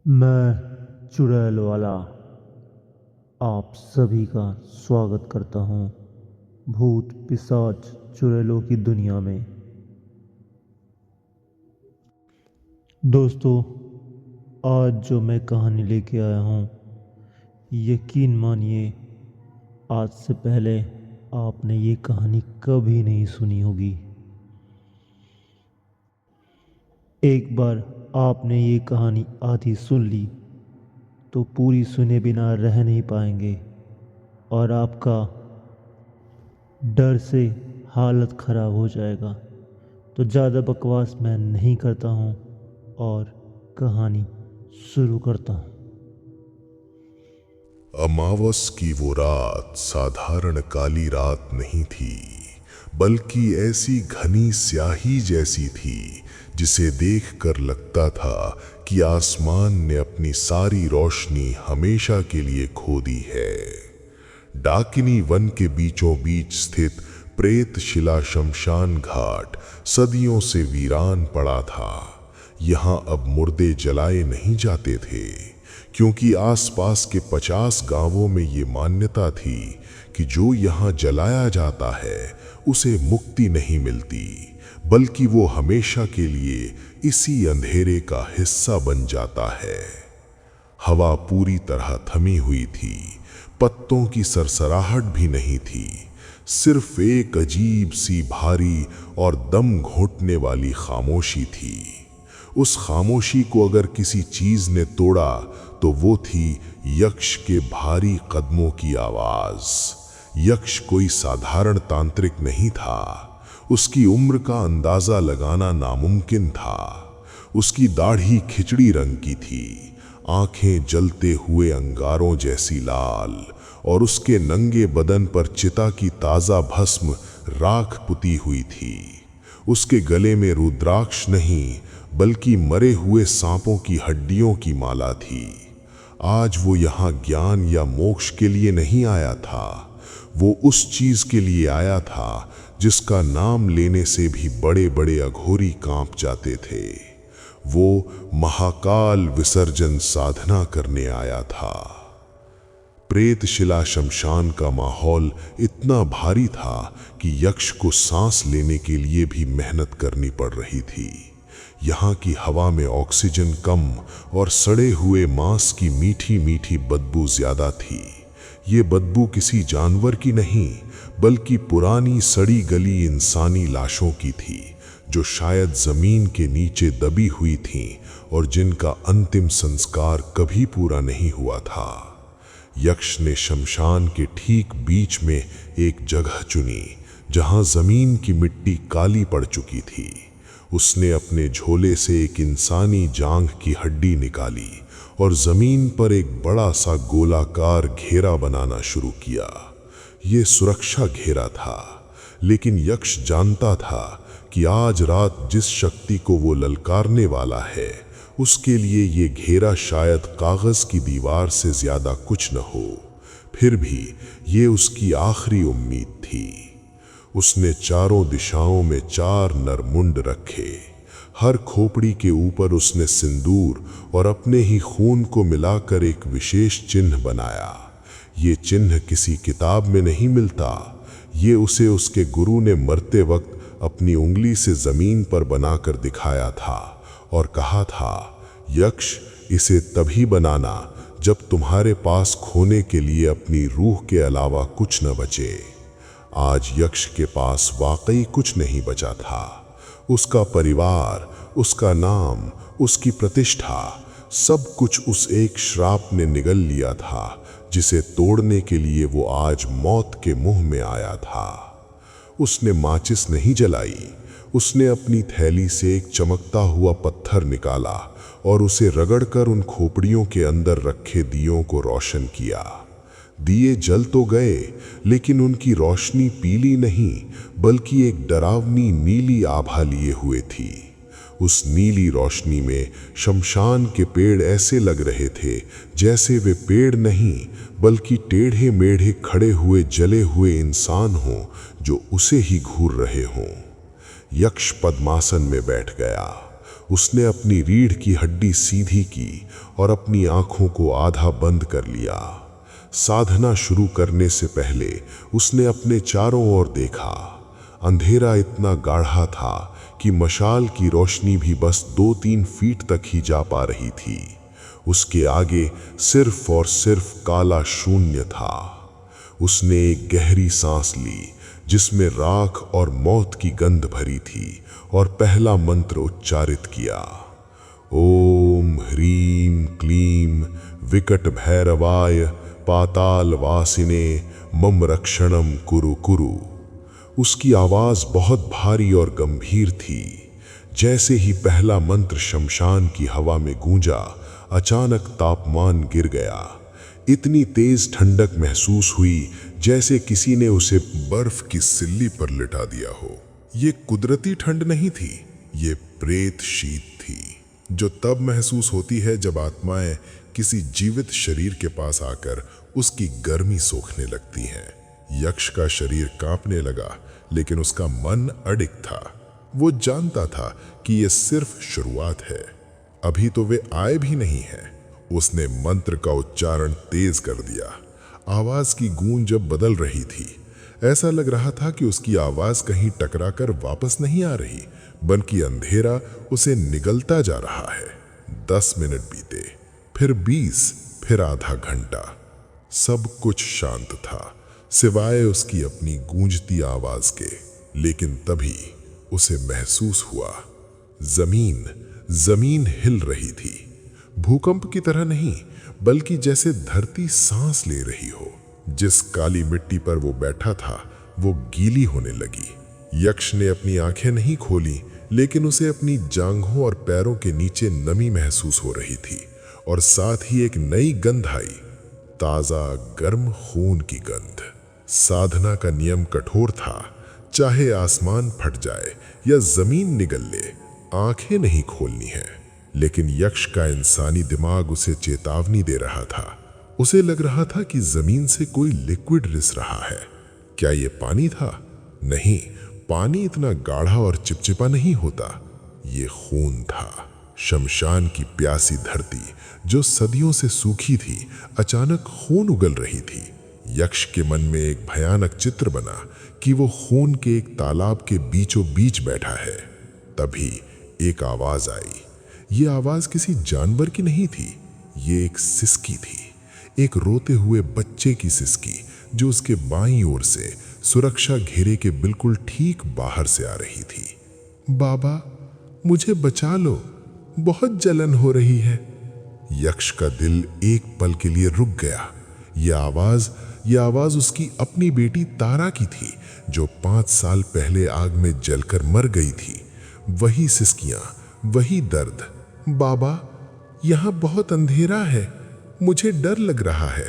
मैं चुड़ैल वाला आप सभी का स्वागत करता हूँ भूत पिशाच चुड़ैलों की दुनिया में। दोस्तों, आज जो मैं कहानी लेके आया हूँ, यकीन मानिए आज से पहले आपने ये कहानी कभी नहीं सुनी होगी। एक बार आपने ये कहानी आधी सुन ली तो पूरी सुने बिना रह नहीं पाएंगे और आपका डर से हालत ख़राब हो जाएगा। तो ज़्यादा बकवास मैं नहीं करता हूँ और कहानी शुरू करता हूँ। अमावस की वो रात साधारण काली रात नहीं थी, बल्कि ऐसी घनी स्याही जैसी थी जिसे देखकर लगता था कि आसमान ने अपनी सारी रोशनी हमेशा के लिए खो दी है। डाकिनी वन के बीचों बीच स्थित प्रेत शिला शमशान घाट सदियों से वीरान पड़ा था। यहाँ अब मुर्दे जलाए नहीं जाते थे, क्योंकि आसपास के 50 गांवों में ये मान्यता थी कि जो यहाँ जलाया जाता है उसे मुक्ति नहीं मिलती, बल्कि वो हमेशा के लिए इसी अंधेरे का हिस्सा बन जाता है। हवा पूरी तरह थमी हुई थी, पत्तों की सरसराहट भी नहीं थी, सिर्फ एक अजीब सी भारी और दम घोंटने वाली खामोशी थी। उस खामोशी को अगर किसी चीज ने तोड़ा तो वो थी यक्ष के भारी कदमों की आवाज। यक्ष कोई साधारण तांत्रिक नहीं था, उसकी उम्र का अंदाजा लगाना नामुमकिन था। उसकी दाढ़ी खिचड़ी रंग की थी, आंखें जलते हुए अंगारों जैसी लाल, और उसके नंगे बदन पर चिता की ताजा भस्म राख पुती हुई थी। उसके गले में रुद्राक्ष नहीं, बल्कि मरे हुए सांपों की हड्डियों की माला थी। आज वो यहाँ ज्ञान या मोक्ष के लिए नहीं आया था, वो उस चीज के लिए आया था जिसका नाम लेने से भी बड़े बड़े अघोरी कांप जाते थे। वो महाकाल विसर्जन साधना करने आया था। प्रेत शिला शमशान का माहौल इतना भारी था कि यक्ष को सांस लेने के लिए भी मेहनत करनी पड़ रही थी। यहाँ की हवा में ऑक्सीजन कम और सड़े हुए मांस की मीठी मीठी बदबू ज्यादा थी। ये बदबू किसी जानवर की नहीं, बल्कि पुरानी सड़ी गली इंसानी लाशों की थी, जो शायद जमीन के नीचे दबी हुई थीं और जिनका अंतिम संस्कार कभी पूरा नहीं हुआ था। यक्ष ने शमशान के ठीक बीच में एक जगह चुनी जहां जमीन की मिट्टी काली पड़ चुकी थी। उसने अपने झोले से एक इंसानी जांघ की हड्डी निकाली और जमीन पर एक बड़ा सा गोलाकार घेरा बनाना शुरू किया। ये सुरक्षा घेरा था, लेकिन यक्ष जानता था कि आज रात जिस शक्ति को वो ललकारने वाला है, उसके लिए ये घेरा शायद कागज की दीवार से ज्यादा कुछ न हो। फिर भी ये उसकी आखिरी उम्मीद थी। उसने चारों दिशाओं में 4 नरमुंड रखे। हर खोपड़ी के ऊपर उसने सिंदूर और अपने ही खून को मिलाकर एक विशेष चिन्ह बनाया। ये चिन्ह किसी किताब में नहीं मिलता, ये उसे उसके गुरु ने मरते वक्त अपनी उंगली से जमीन पर बनाकर दिखाया था और कहा था, यक्ष, इसे तभी बनाना जब तुम्हारे पास खोने के लिए अपनी रूह के अलावा कुछ न बचे। आज यक्ष के पास वाकई कुछ नहीं बचा था। उसका परिवार, उसका नाम, उसकी प्रतिष्ठा, सब कुछ उस एक श्राप ने निगल लिया था जिसे तोड़ने के लिए वो आज मौत के मुंह में आया था। उसने माचिस नहीं जलाई, उसने अपनी थैली से एक चमकता हुआ पत्थर निकाला और उसे रगड़कर उन खोपड़ियों के अंदर रखे दियों को रोशन किया। दिए जल तो गए, लेकिन उनकी रोशनी पीली नहीं, बल्कि एक डरावनी नीली आभा लिए हुए थी। उस नीली रोशनी में शमशान के पेड़ ऐसे लग रहे थे जैसे वे पेड़ नहीं, बल्कि टेढ़े मेढ़े खड़े हुए जले हुए इंसान हों जो उसे ही घूर रहे हों। यक्ष पद्मासन में बैठ गया। उसने अपनी रीढ़ की हड्डी सीधी की और अपनी आंखों को आधा बंद कर लिया। साधना शुरू करने से पहले उसने अपने चारों ओर देखा। अंधेरा इतना गाढ़ा था कि मशाल की रोशनी भी बस 2-3 फीट तक ही जा पा रही थी। उसके आगे सिर्फ और सिर्फ काला शून्य था। उसने एक गहरी सांस ली जिसमें राख और मौत की गंध भरी थी और पहला मंत्र उच्चारित किया, ओम ह्रीं क्लीं विकट भैरवाय पाताल वासिने मम रक्षणम कुरु कुरु। उसकी आवाज बहुत भारी और गंभीर थी। जैसे ही पहला मंत्र शमशान की हवा में गूंजा, अचानक तापमान गिर गया। इतनी तेज ठंडक महसूस हुई जैसे किसी ने उसे बर्फ की सिल्ली पर लिटा दिया हो। ये कुदरती ठंड नहीं थी, ये प्रेत शीत थी, जो तब महसूस होती है जब आत्माएं किसी जीवित शरीर के पास आकर उसकी गर्मी सोखने लगती हैं। यक्ष का शरीर कांपने लगा, लेकिन उसका मन अडिग था। वो जानता था कि ये सिर्फ शुरुआत है, अभी तो वे आए भी नहीं हैं। उसने मंत्र का उच्चारण तेज कर दिया। आवाज की गूंज जब बदल रही थी, ऐसा लग रहा था कि उसकी आवाज कहीं टकराकर वापस नहीं आ रही, बल्कि अंधेरा उसे निगलता जा रहा है। 10 मिनट बीते, फिर 20, फिर आधा घंटा। सब कुछ शांत था, सिवाय उसकी अपनी गूंजती आवाज के। लेकिन तभी उसे महसूस हुआ, जमीन हिल रही थी। भूकंप की तरह नहीं, बल्कि जैसे धरती सांस ले रही हो। जिस काली मिट्टी पर वो बैठा था वो गीली होने लगी। यक्ष ने अपनी आंखें नहीं खोली, लेकिन उसे अपनी जांघों और पैरों के नीचे नमी महसूस हो रही थी और साथ ही एक नई गंध आई, ताजा गर्म खून की गंध। साधना का नियम कठोर था, चाहे आसमान फट जाए या जमीन निगल ले, आंखें नहीं खोलनी है। लेकिन यक्ष का इंसानी दिमाग उसे चेतावनी दे रहा था। उसे लग रहा था कि जमीन से कोई लिक्विड रिस रहा है। क्या ये पानी था? नहीं, पानी इतना गाढ़ा और चिपचिपा नहीं होता। ये खून था। शमशान की प्यासी धरती जो सदियों से सूखी थी, अचानक खून उगल रही थी। यक्ष के मन में एक भयानक चित्र बना कि वो खून के एक तालाब के बीचों बीच बैठा है। तभी एक आवाज आई। ये आवाज किसी जानवर की नहीं थी, ये एक सिसकी थी, एक रोते हुए बच्चे की सिसकी, जो उसके बाईं ओर से सुरक्षा घेरे के बिल्कुल ठीक बाहर से आ रही थी। बाबा, मुझे बचा लो, बहुत जलन हो रही है। यक्ष का दिल एक पल के लिए रुक गया। यह आवाज उसकी अपनी बेटी तारा की थी, जो 5 साल पहले आग में जलकर मर गई थी। वही सिसकियां, वही दर्द। बाबा, यहां बहुत अंधेरा है, मुझे डर लग रहा है।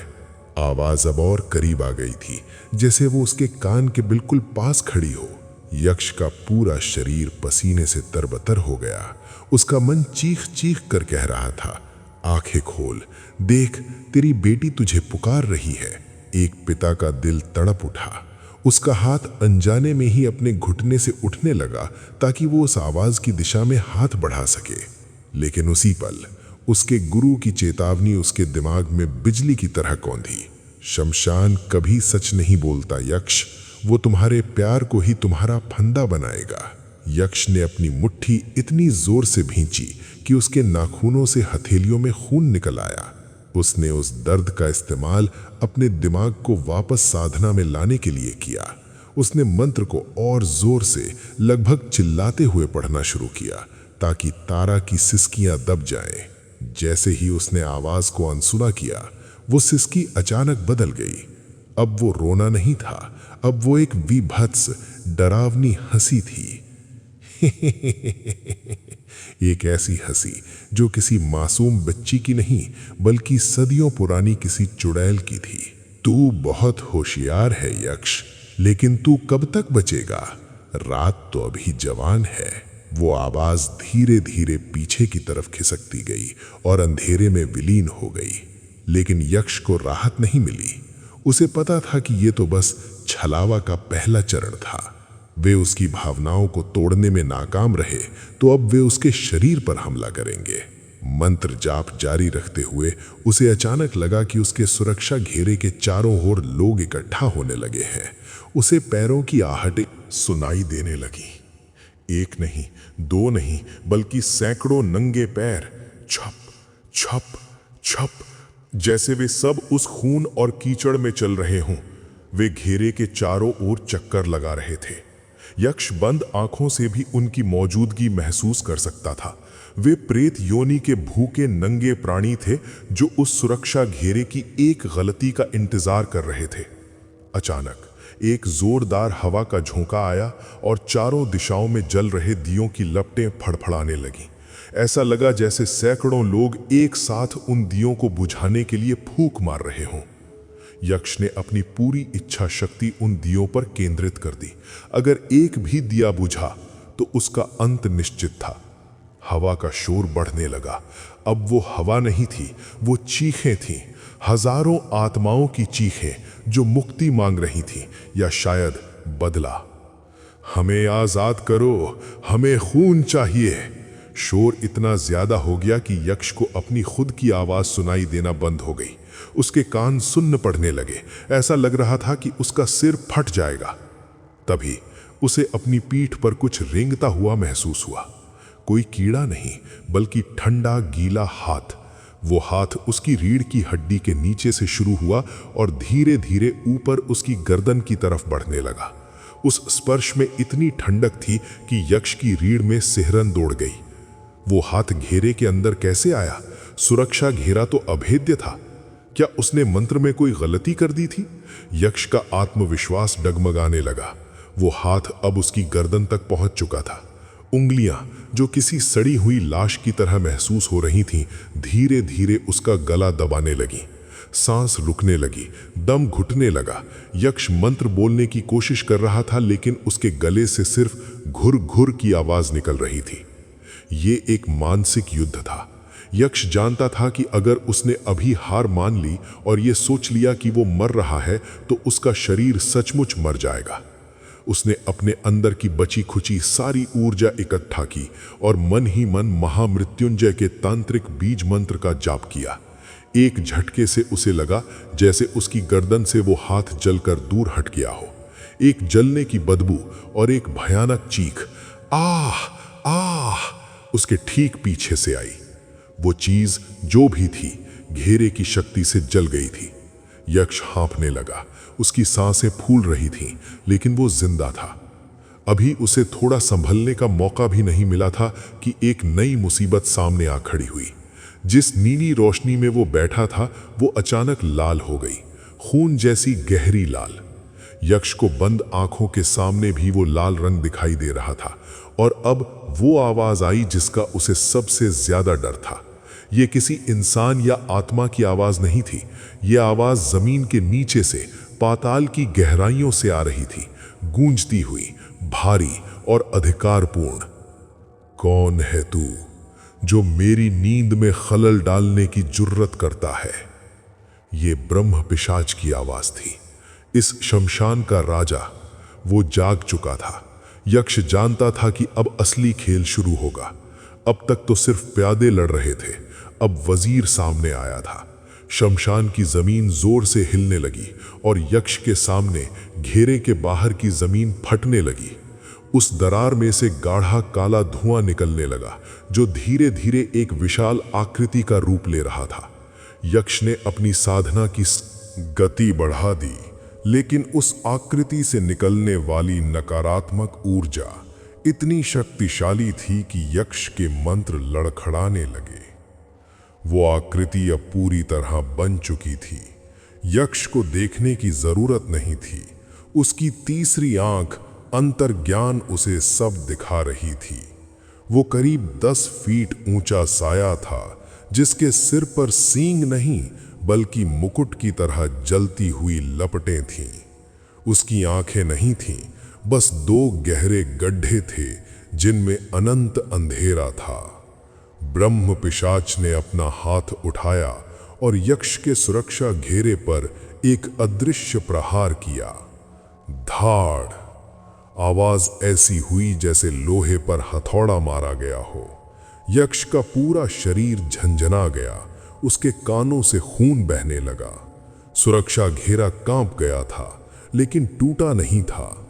आवाज अब और करीब आ गई थी, जैसे वो उसके कान के बिल्कुल पास खड़ी हो। यक्ष का पूरा शरीर पसीने से तरबतर हो गया। उसका मन चीख चीख कर कह रहा था, आंखें खोल, देख, तेरी बेटी तुझे पुकार रही है। एक पिता का दिल तड़प उठा। उसका हाथ अनजाने में ही अपने घुटने से उठने लगा ताकि वो उस आवाज की दिशा में हाथ बढ़ा सके। लेकिन उसी पल उसके गुरु की चेतावनी उसके दिमाग में बिजली की तरह कौंधी। शमशान कभी सच नहीं बोलता यक्ष, वो तुम्हारे प्यार को ही तुम्हारा फंदा बनाएगा। यक्ष ने अपनी मुट्ठी इतनी जोर से भींची कि उसके नाखूनों से हथेलियों में खून निकल आया। उसने उस दर्द का इस्तेमाल अपने दिमाग को वापस साधना में लाने के लिए किया। उसने मंत्र को और जोर से, लगभग चिल्लाते हुए पढ़ना शुरू किया ताकि तारा की सिसकियां दब जाएं। जैसे ही उसने आवाज को अनसुना किया, वो सिसकी अचानक बदल गई। अब वो रोना नहीं था, अब वो एक विभत्स, डरावनी हंसी थी। एक ऐसी हंसी जो किसी मासूम बच्ची की नहीं, बल्कि सदियों पुरानी किसी चुड़ैल की थी। तू बहुत होशियार है यक्ष, लेकिन तू कब तक बचेगा? रात तो अभी जवान है। वो आवाज धीरे धीरे पीछे की तरफ खिसकती गई और अंधेरे में विलीन हो गई। लेकिन यक्ष को राहत नहीं मिली। उसे पता था कि ये तो बस छलावा का पहला चरण था। वे उसकी भावनाओं को तोड़ने में नाकाम रहे तो अब वे उसके शरीर पर हमला करेंगे। मंत्र जाप जारी रखते हुए उसे अचानक लगा कि उसके सुरक्षा घेरे के चारों ओर लोग इकट्ठा होने लगे हैं। उसे पैरों की आहटें सुनाई देने लगी। एक नहीं, दो नहीं, बल्कि सैकड़ों नंगे पैर, छप छप छप, जैसे वे सब उस खून और कीचड़ में चल रहे हों। वे घेरे के चारों ओर चक्कर लगा रहे थे। यक्ष बंद आंखों से भी उनकी मौजूदगी महसूस कर सकता था। वे प्रेत योनि के भूखे नंगे प्राणी थे जो उस सुरक्षा घेरे की एक गलती का इंतजार कर रहे थे। अचानक एक जोरदार हवा का झोंका आया और चारों दिशाओं में जल रहे दियों की लपटें फड़फड़ाने लगीं। ऐसा लगा जैसे सैकड़ों लोग एक साथ उन दियों को बुझाने के लिए फूंक मार रहे हों। यक्ष ने अपनी पूरी इच्छा शक्ति उन दियों पर केंद्रित कर दी। अगर एक भी दिया बुझा तो उसका अंत निश्चित था। हवा का शोर बढ़ने लगा। अब वो हवा नहीं थी, वो चीखें थीं, हजारों आत्माओं की चीखें जो मुक्ति मांग रही थीं, या शायद बदला। हमें आजाद करो, हमें खून चाहिए। शोर इतना ज्यादा हो गया कि यक्ष को अपनी खुद की आवाज सुनाई देना बंद हो गई। उसके कान सुन्न पड़ने लगे। ऐसा लग रहा था कि उसका सिर फट जाएगा। तभी उसे अपनी पीठ पर कुछ रेंगता हुआ महसूस हुआ। कोई कीड़ा नहीं, बल्कि ठंडा गीला हाथ। वो हाथ उसकी रीढ़ की हड्डी के नीचे से शुरू हुआ और धीरे धीरे ऊपर उसकी गर्दन की तरफ बढ़ने लगा। उस स्पर्श में इतनी ठंडक थी कि यक्ष की रीढ़ में सिहरन दौड़ गई। वो हाथ घेरे के अंदर कैसे आया? सुरक्षा घेरा तो अभेद्य था। क्या उसने मंत्र में कोई गलती कर दी थी? यक्ष का आत्मविश्वास डगमगाने लगा। वो हाथ अब उसकी गर्दन तक पहुंच चुका था। उंगलियां, जो किसी सड़ी हुई लाश की तरह महसूस हो रही थीं, धीरे धीरे उसका गला दबाने लगी। सांस रुकने लगी, दम घुटने लगा। यक्ष मंत्र बोलने की कोशिश कर रहा था, लेकिन उसके गले से सिर्फ घुर घुर की आवाज निकल रही थी। ये एक मानसिक युद्ध था। यक्ष जानता था कि अगर उसने अभी हार मान ली और ये सोच लिया कि वो मर रहा है, तो उसका शरीर सचमुच मर जाएगा। उसने अपने अंदर की बची खुची सारी ऊर्जा इकट्ठा की और मन ही मन महामृत्युंजय के तांत्रिक बीज मंत्र का जाप किया। एक झटके से उसे लगा जैसे उसकी गर्दन से वो हाथ जलकर दूर हट गया हो। एक जलने की बदबू और एक भयानक चीख, आह आह, उसके ठीक पीछे से आई। वो चीज जो भी थी, घेरे की शक्ति से जल गई थी। यक्ष हाँफने लगा। उसकी सांसें फूल रही थीं, लेकिन वो जिंदा था। अभी उसे थोड़ा संभलने का मौका भी नहीं मिला था कि एक नई मुसीबत सामने आ खड़ी हुई। जिस नीली रोशनी में वो बैठा था, वो अचानक लाल हो गई, खून जैसी गहरी लाल। यक्ष को बंद आंखों के सामने भी वो लाल रंग दिखाई दे रहा था। और अब वो आवाज आई जिसका उसे सबसे ज्यादा डर था। ये किसी इंसान या आत्मा की आवाज नहीं थी। ये आवाज जमीन के नीचे से, पाताल की गहराइयों से आ रही थी, गूंजती हुई, भारी और अधिकारपूर्ण। कौन है तू जो मेरी नींद में खलल डालने की जुर्रत करता है? ये ब्रह्म पिशाच की आवाज थी। इस शमशान का राजा वो जाग चुका था। यक्ष जानता था कि अब असली खेल शुरू होगा। अब तक तो सिर्फ प्यादे लड़ रहे थे, अब वजीर सामने आया था। शमशान की जमीन जोर से हिलने लगी और यक्ष के सामने घेरे के बाहर की जमीन फटने लगी। उस दरार में से गाढ़ा काला धुआं निकलने लगा, जो धीरे धीरे एक विशाल आकृति का रूप ले रहा था। यक्ष ने अपनी साधना की गति बढ़ा दी, लेकिन उस आकृति से निकलने वाली नकारात्मक ऊर्जा इतनी शक्तिशाली थी कि यक्ष के मंत्र लड़खड़ाने लगे। वो आकृति अब पूरी तरह बन चुकी थी। यक्ष को देखने की जरूरत नहीं थी। उसकी तीसरी आंख अंतर्ज्ञान उसे सब दिखा रही थी। वो करीब 10 फीट ऊंचा साया था, जिसके सिर पर सींग नहीं बल्कि मुकुट की तरह जलती हुई लपटें थीं। उसकी आंखें नहीं थीं, बस 2 गहरे गड्ढे थे जिनमें अनंत अंधेरा था। ब्रह्म पिशाच ने अपना हाथ उठाया और यक्ष के सुरक्षा घेरे पर एक अदृश्य प्रहार किया। धाड़! आवाज ऐसी हुई जैसे लोहे पर हथौड़ा मारा गया हो। यक्ष का पूरा शरीर झंझना गया, उसके कानों से खून बहने लगा। सुरक्षा घेरा कांप गया था, लेकिन टूटा नहीं था।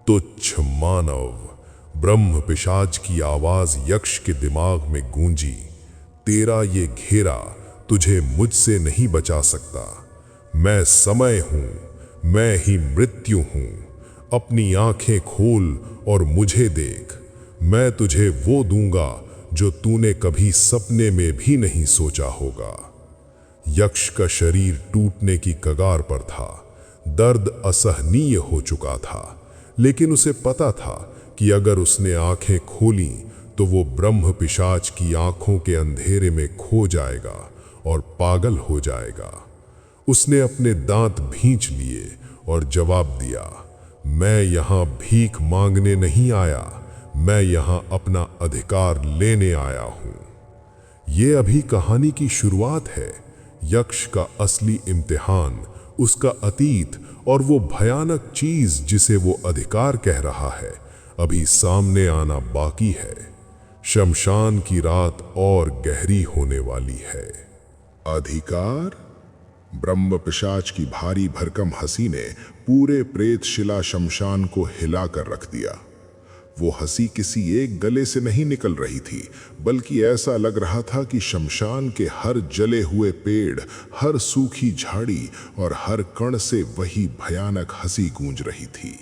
तुच्छ मानव, ब्रह्म पिशाच की आवाज यक्ष के दिमाग में गूंजी। तेरा ये घेरा तुझे मुझसे नहीं बचा सकता। मैं समय हूं, मैं ही मृत्यु हूं। अपनी आंखें खोल और मुझे देख। मैं तुझे वो दूंगा जो तूने कभी सपने में भी नहीं सोचा होगा। यक्ष का शरीर टूटने की कगार पर था। दर्द असहनीय हो चुका था, लेकिन उसे पता था कि अगर उसने आंखें खोली तो वो ब्रह्म पिशाच की आंखों के अंधेरे में खो जाएगा और पागल हो जाएगा। उसने अपने दांत भींच लिए और जवाब दिया, मैं यहां भीख मांगने नहीं आया, मैं यहां अपना अधिकार लेने आया हूं। ये अभी कहानी की शुरुआत है। यक्ष का असली इम्तिहान, उसका अतीत और वो भयानक चीज जिसे वो अधिकार कह रहा है, अभी सामने आना बाकी है। शमशान की रात और गहरी होने वाली है। अधिकार? ब्रह्म पिशाच की भारी भरकम हंसी ने पूरे प्रेतशिला शमशान को हिला कर रख दिया। वो हंसी किसी एक गले से नहीं निकल रही थी, बल्कि ऐसा लग रहा था कि शमशान के हर जले हुए पेड़, हर सूखी झाड़ी और हर कण से वही भयानक हंसी गूंज रही थी।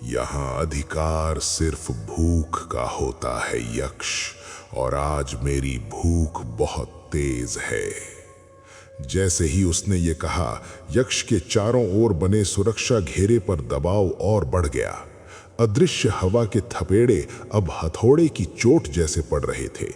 यहाँ अधिकार सिर्फ भूख का होता है यक्ष, और आज मेरी भूख बहुत तेज है। जैसे ही उसने ये कहा, यक्ष के चारों ओर बने सुरक्षा घेरे पर दबाव और बढ़ गया। अदृश्य हवा के थपेड़े अब हथौड़े की चोट जैसे पड़ रहे थे।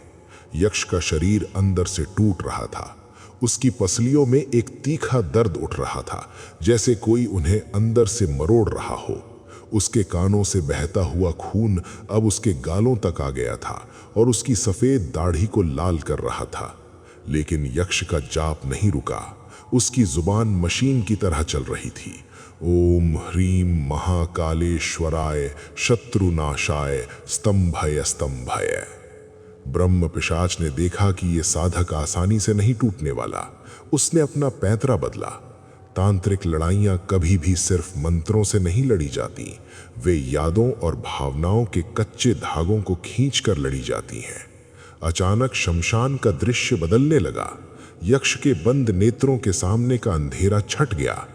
यक्ष का शरीर अंदर से टूट रहा था। उसकी पसलियों में एक तीखा दर्द उठ रहा था, जैसे कोई उन्हें अंदर से मरोड़ रहा हो। उसके कानों से बहता हुआ खून अब उसके गालों तक आ गया था और उसकी सफेद दाढ़ी को लाल कर रहा था। लेकिन यक्ष का जाप नहीं रुका। उसकी जुबान मशीन की तरह चल रही थी। ओम ह्रीम महाकालेश्वराय शत्रुनाशाय स्तंभय स्तंभय। ब्रह्म पिशाच ने देखा कि ये साधक आसानी से नहीं टूटने वाला। उसने अपना पैंतरा बदला। तांत्रिक लड़ाइयां कभी भी सिर्फ मंत्रों से नहीं लड़ी जाती, वे यादों और भावनाओं के कच्चे धागों को खींचकर लड़ी जाती हैं। अचानक शमशान का दृश्य बदलने लगा। यक्ष के बंद नेत्रों के सामने का अंधेरा छट गया।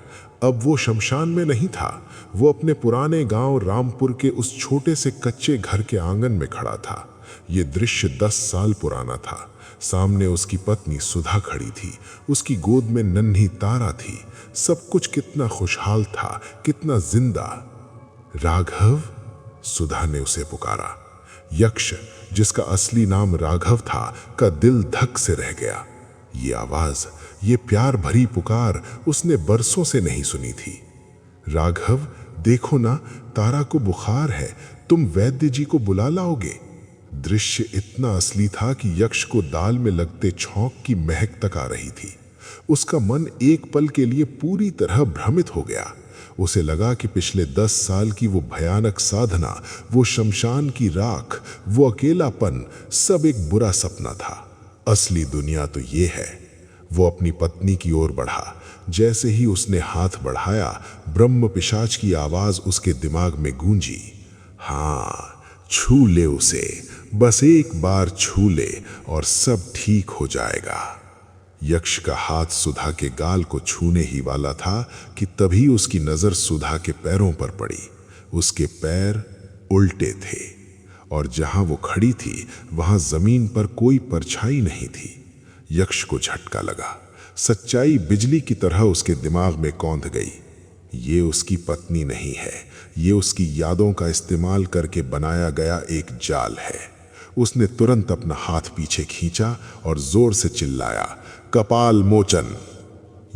अब वो शमशान में नहीं था, वो अपने पुराने गांव रामपुर के उस छोटे से कच्चे घर के आंगन में खड़ा था। ये दृश्य 10 साल पुराना था। सामने उसकी पत्नी सुधा खड़ी थी, उसकी गोद में नन्ही तारा थी। सब कुछ कितना खुशहाल था, कितना जिंदा। राघव, सुधा ने उसे पुकारा। यक्ष, जिसका असली नाम राघव था, का दिल धक से रह गया। ये आवाज, ये प्यार भरी पुकार उसने बरसों से नहीं सुनी थी। राघव, देखो ना, तारा को बुखार है, तुम वैद्य जी को बुला लाओगे। दृश्य इतना असली था कि यक्ष को दाल में लगते छौंक की महक तक आ रही थी। उसका मन एक पल के लिए पूरी तरह भ्रमित हो गया। उसे लगा कि पिछले 10 साल की वो भयानक साधना, वो शमशान की राख, वो अकेलापन, सब एक बुरा सपना था। असली दुनिया तो ये है। वो अपनी पत्नी की ओर बढ़ा। जैसे ही उसने हाथ बढ़ाया, ब्रह्म पिशाच की आवाज उसके दिमाग में गूंजी। हाँ, छू ले उसे, बस एक बार छू ले और सब ठीक हो जाएगा। यक्ष का हाथ सुधा के गाल को छूने ही वाला था कि तभी उसकी नजर सुधा के पैरों पर पड़ी। उसके पैर उल्टे थे और जहां वो खड़ी थी वहां जमीन पर कोई परछाई नहीं थी। यक्ष को झटका लगा। सच्चाई बिजली की तरह उसके दिमाग में कौंध गई। ये उसकी पत्नी नहीं है, ये उसकी यादों का इस्तेमाल करके बनाया गया एक जाल है। उसने तुरंत अपना हाथ पीछे खींचा और जोर से चिल्लाया, कपाल मोचन।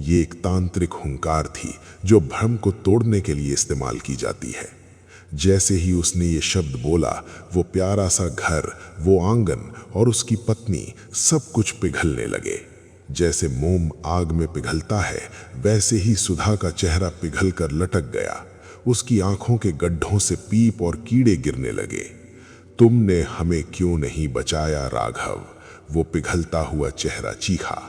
ये एक तांत्रिक हुंकार थी जो भ्रम को तोड़ने के लिए इस्तेमाल की जाती है। जैसे ही उसने ये शब्द बोला, वो प्यारा सा घर, वो आंगन और उसकी पत्नी, सब कुछ पिघलने लगे। जैसे मोम आग में पिघलता है, वैसे ही सुधा का चेहरा पिघल कर लटक गया। उसकी आंखों के गड्ढों से पीप और कीड़े गिरने लगे। तुमने हमें क्यों नहीं बचाया राघव? वो पिघलता हुआ चेहरा चीखा।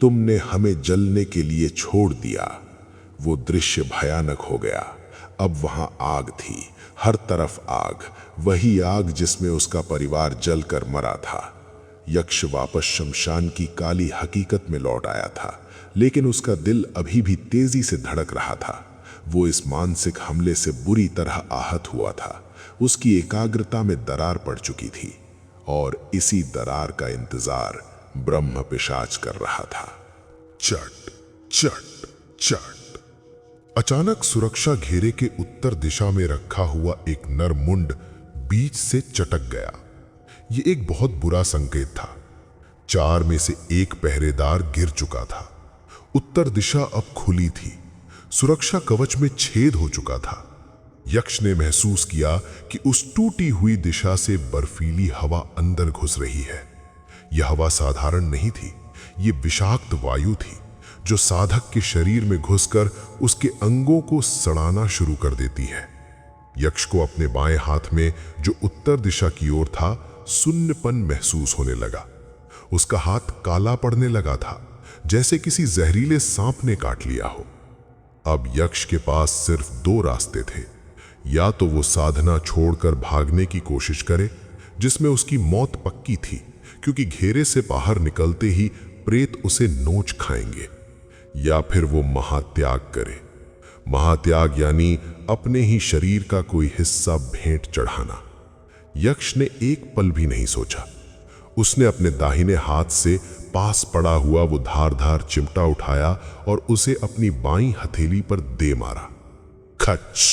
तुमने हमें जलने के लिए छोड़ दिया। वो दृश्य भयानक हो गया। अब वहां आग थी, हर तरफ आग, वही आग जिसमें उसका परिवार जलकर मरा था। यक्ष वापस शमशान की काली हकीकत में लौट आया था, लेकिन उसका दिल अभी भी तेजी से धड़क रहा था। वो इस मानसिक हमले से बुरी तरह आहत हुआ था। उसकी एकाग्रता में दरार पड़ चुकी थी और इसी दरार का इंतजार ब्रह्म पिशाच कर रहा था। चट चट चट। अचानक सुरक्षा घेरे के उत्तर दिशा में रखा हुआ एक नर मुंड बीच से चटक गया। यह एक बहुत बुरा संकेत था। 4 में से 1 पहरेदार गिर चुका था। उत्तर दिशा अब खुली थी। सुरक्षा कवच में छेद हो चुका था। यक्ष ने महसूस किया कि उस टूटी हुई दिशा से बर्फीली हवा अंदर घुस रही है। यह हवा साधारण नहीं थी, ये विषाक्त वायु थी जो साधक के शरीर में घुसकर उसके अंगों को सड़ाना शुरू कर देती है। यक्ष को अपने बाएं हाथ में जो उत्तर दिशा की ओर था, शून्यपन महसूस होने लगा। उसका हाथ काला पड़ने लगा था, जैसे किसी जहरीले सांप ने काट लिया हो। अब यक्ष के पास सिर्फ 2 रास्ते थे। या तो वो साधना छोड़कर भागने की कोशिश करे, जिसमें उसकी मौत पक्की थी, क्योंकि घेरे से बाहर निकलते ही प्रेत उसे नोच खाएंगे, या फिर वो महात्याग करे। महात्याग यानी अपने ही शरीर का कोई हिस्सा भेंट चढ़ाना। यक्ष ने एक पल भी नहीं सोचा। उसने अपने दाहिने हाथ से पास पड़ा हुआ वो धारदार चिमटा उठाया और उसे अपनी बाईं हथेली पर दे मारा। खच!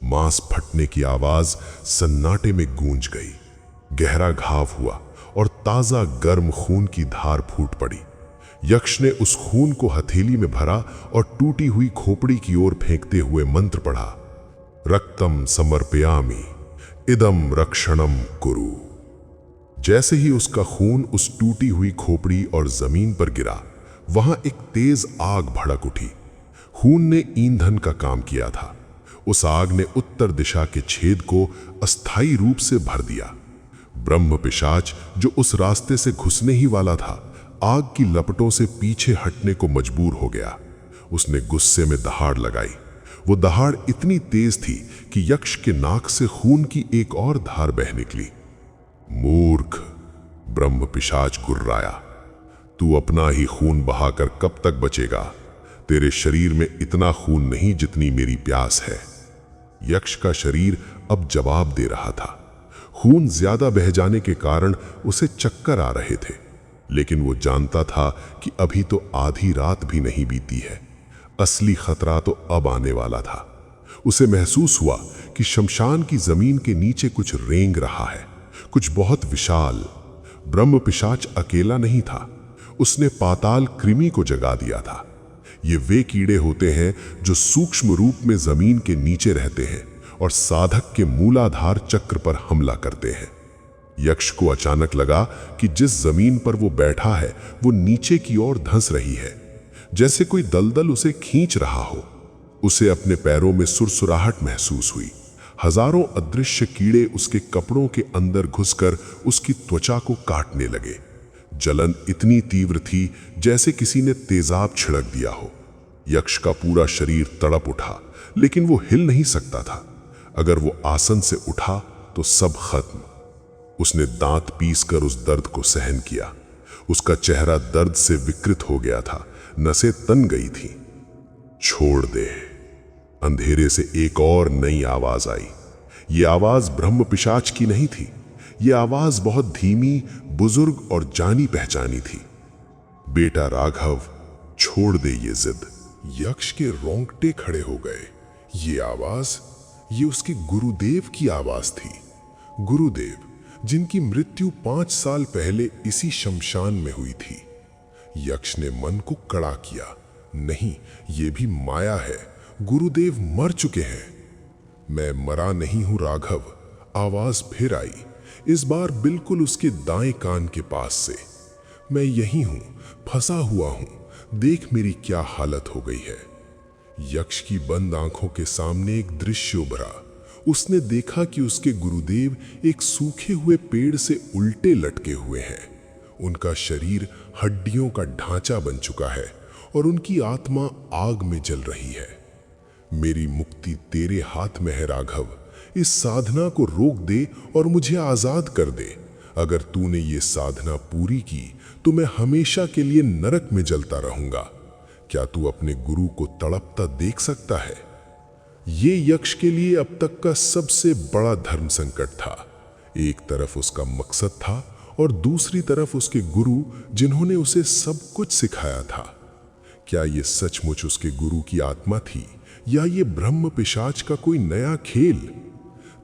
मांस फटने की आवाज सन्नाटे में गूंज गई। गहरा घाव हुआ और ताजा गर्म खून की धार फूट पड़ी। यक्ष ने उस खून को हथेली में भरा और टूटी हुई खोपड़ी की ओर फेंकते हुए मंत्र पढ़ा, रक्तम समर्पयामि इदम रक्षणम कुरु। जैसे ही उसका खून उस टूटी हुई खोपड़ी और जमीन पर गिरा, वहां एक तेज आग भड़क उठी। खून ने ईंधन का काम किया था। उस आग ने उत्तर दिशा के छेद को अस्थायी रूप से भर दिया। ब्रह्म पिशाच जो उस रास्ते से घुसने ही वाला था, आग की लपटों से पीछे हटने को मजबूर हो गया। उसने गुस्से में दहाड़ लगाई। वो दहाड़ इतनी तेज थी कि यक्ष के नाक से खून की एक और धार बह निकली। मूर्ख! ब्रह्म पिशाच गुर्राया। तू अपना ही खून बहाकर कब तक बचेगा? तेरे शरीर में इतना खून नहीं जितनी मेरी प्यास है। यक्ष का शरीर अब जवाब दे रहा था। खून ज्यादा बह जाने के कारण उसे चक्कर आ रहे थे, लेकिन वो जानता था कि अभी तो आधी रात भी नहीं बीती है। असली खतरा तो अब आने वाला था। उसे महसूस हुआ कि शमशान की जमीन के नीचे कुछ रेंग रहा है, कुछ बहुत विशाल। ब्रह्म पिशाच अकेला नहीं था। उसने पाताल कृमि को जगा दिया था। ये वे कीड़े होते हैं जो सूक्ष्म रूप में जमीन के नीचे रहते हैं और साधक के मूलाधार चक्र पर हमला करते हैं। यक्ष को अचानक लगा कि जिस जमीन पर वो बैठा है वो नीचे की ओर धंस रही है, जैसे कोई दलदल उसे खींच रहा हो। उसे अपने पैरों में सुरसुराहट महसूस हुई। हजारों अदृश्य कीड़े उसके कपड़ों के अंदर घुसकर उसकी त्वचा को काटने लगे। जलन इतनी तीव्र थी जैसे किसी ने तेजाब छिड़क दिया हो। यक्ष का पूरा शरीर तड़प उठा, लेकिन वो हिल नहीं सकता था। अगर वो आसन से उठा तो सब खत्म। उसने दांत पीसकर उस दर्द को सहन किया। उसका चेहरा दर्द से विकृत हो गया था, नसें तन गई थी। छोड़ दे। अंधेरे से एक और नई आवाज आई। ये आवाज ब्रह्म पिशाच की नहीं थी। ये आवाज बहुत धीमी, बुजुर्ग और जानी पहचानी थी। बेटा राघव, छोड़ दे ये जिद। यक्ष के रोंगटे खड़े हो गए। ये आवाज, ये उसके गुरुदेव की आवाज थी। गुरुदेव, जिनकी मृत्यु 5 साल पहले इसी शमशान में हुई थी। यक्ष ने मन को कड़ा किया। नहीं, ये भी माया है। गुरुदेव मर चुके हैं। मैं मरा नहीं हूं राघव। आवाज फिर आई, इस बार बिल्कुल उसके दाएं कान के पास से। मैं यही हूं, फंसा हुआ हूं। देख मेरी क्या हालत हो गई है। यक्ष की बंद आंखों के सामने एक दृश्य उभरा। उसने देखा कि उसके गुरुदेव एक सूखे हुए पेड़ से उल्टे लटके हुए हैं। उनका शरीर हड्डियों का ढांचा बन चुका है और उनकी आत्मा आग में जल रही है। मेरी मुक्ति तेरे हाथ में है राघव। इस साधना को रोक दे और मुझे आजाद कर दे। अगर तूने ये साधना पूरी की तो मैं हमेशा के लिए नरक में जलता रहूंगा। क्या तू अपने गुरु को तड़पता देख सकता है? ये यक्ष के लिए अब तक का सबसे बड़ा धर्म संकट था। एक तरफ उसका मकसद था और दूसरी तरफ उसके गुरु जिन्होंने उसे सब कुछ सिखाया था। क्या ये सचमुच उसके गुरु की आत्मा थी या ये ब्रह्म पिशाच का कोई नया खेल?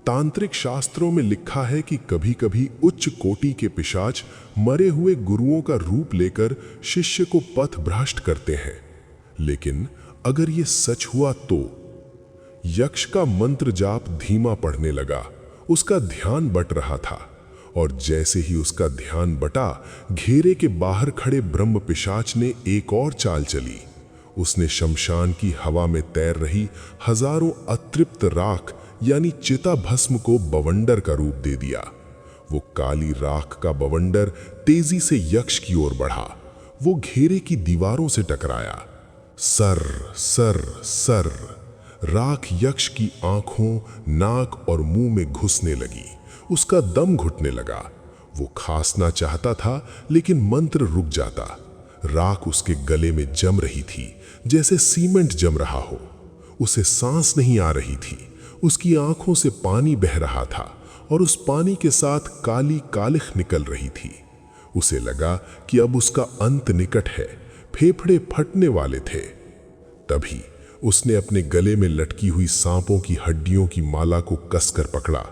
तांत्रिक शास्त्रों में लिखा है कि कभी कभी उच्च कोटि के पिशाच मरे हुए गुरुओं का रूप लेकर शिष्य को पथ भ्रष्ट करते हैं। लेकिन अगर ये सच हुआ तो? यक्ष का मंत्र जाप धीमा पड़ने लगा। उसका ध्यान बट रहा था और जैसे ही उसका ध्यान बटा, घेरे के बाहर खड़े ब्रह्म पिशाच ने एक और चाल चली। उसने शमशान की हवा में तैर रही हजारों अतृप्त राख यानी चिता भस्म को बवंडर का रूप दे दिया। वो काली राख का बवंडर तेजी से यक्ष की ओर बढ़ा। वो घेरे की दीवारों से टकराया। सर सर सर राख यक्ष की आंखों, नाक और मुंह में घुसने लगी। उसका दम घुटने लगा। वो खांसना चाहता था लेकिन मंत्र रुक जाता। राख उसके गले में जम रही थी जैसे सीमेंट जम रहा हो। उसे सांस नहीं आ रही थी। उसकी आंखों से पानी बह रहा था और उस पानी के साथ काली कालिख निकल रही थी। उसे लगा कि अब उसका अंत निकट है। फेफड़े फटने वाले थे। तभी उसने अपने गले में लटकी हुई सांपों की हड्डियों की माला को कसकर पकड़ा।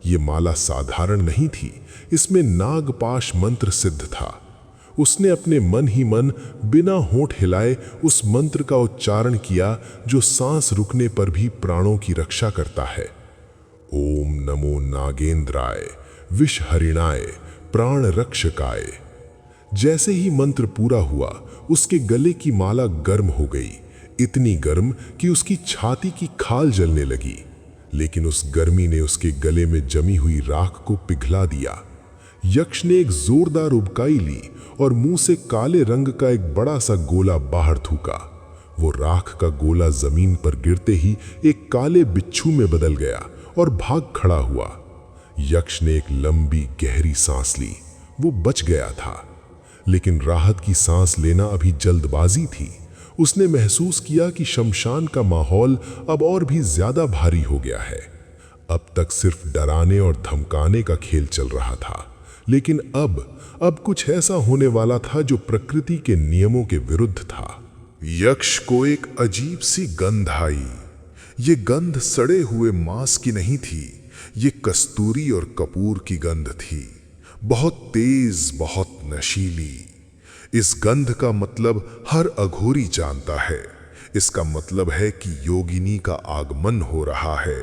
ये माला साधारण नहीं थी, इसमें नागपाश मंत्र सिद्ध था। उसने अपने मन ही मन बिना होंठ हिलाए उस मंत्र का उच्चारण किया जो सांस रुकने पर भी प्राणों की रक्षा करता है। ओम नमो नागेंद्राय विषहरिणाय प्राण रक्षकाय। जैसे ही मंत्र पूरा हुआ, उसके गले की माला गर्म हो गई, इतनी गर्म कि उसकी छाती की खाल जलने लगी। लेकिन उस गर्मी ने उसके गले में जमी हुई राख को पिघला दिया। यक्ष ने एक जोरदार उबकाई ली और मुंह से काले रंग का एक बड़ा सा गोला बाहर थूका। वो राख का गोला जमीन पर गिरते ही एक काले बिच्छू में बदल गया और भाग खड़ा हुआ। यक्ष ने एक लंबी गहरी सांस ली। वो बच गया था, लेकिन राहत की सांस लेना अभी जल्दबाजी थी। उसने महसूस किया कि शमशान का माहौल अब और भी ज्यादा भारी हो गया है। अब तक सिर्फ डराने और धमकाने का खेल चल रहा था, लेकिन अब कुछ ऐसा होने वाला था जो प्रकृति के नियमों के विरुद्ध था। यक्ष को एक अजीब सी गंध आई। ये गंध सड़े हुए मांस की नहीं थी, ये कस्तूरी और कपूर की गंध थी। बहुत तेज, बहुत नशीली। इस गंध का मतलब हर अघोरी जानता है। इसका मतलब है कि योगिनी का आगमन हो रहा है।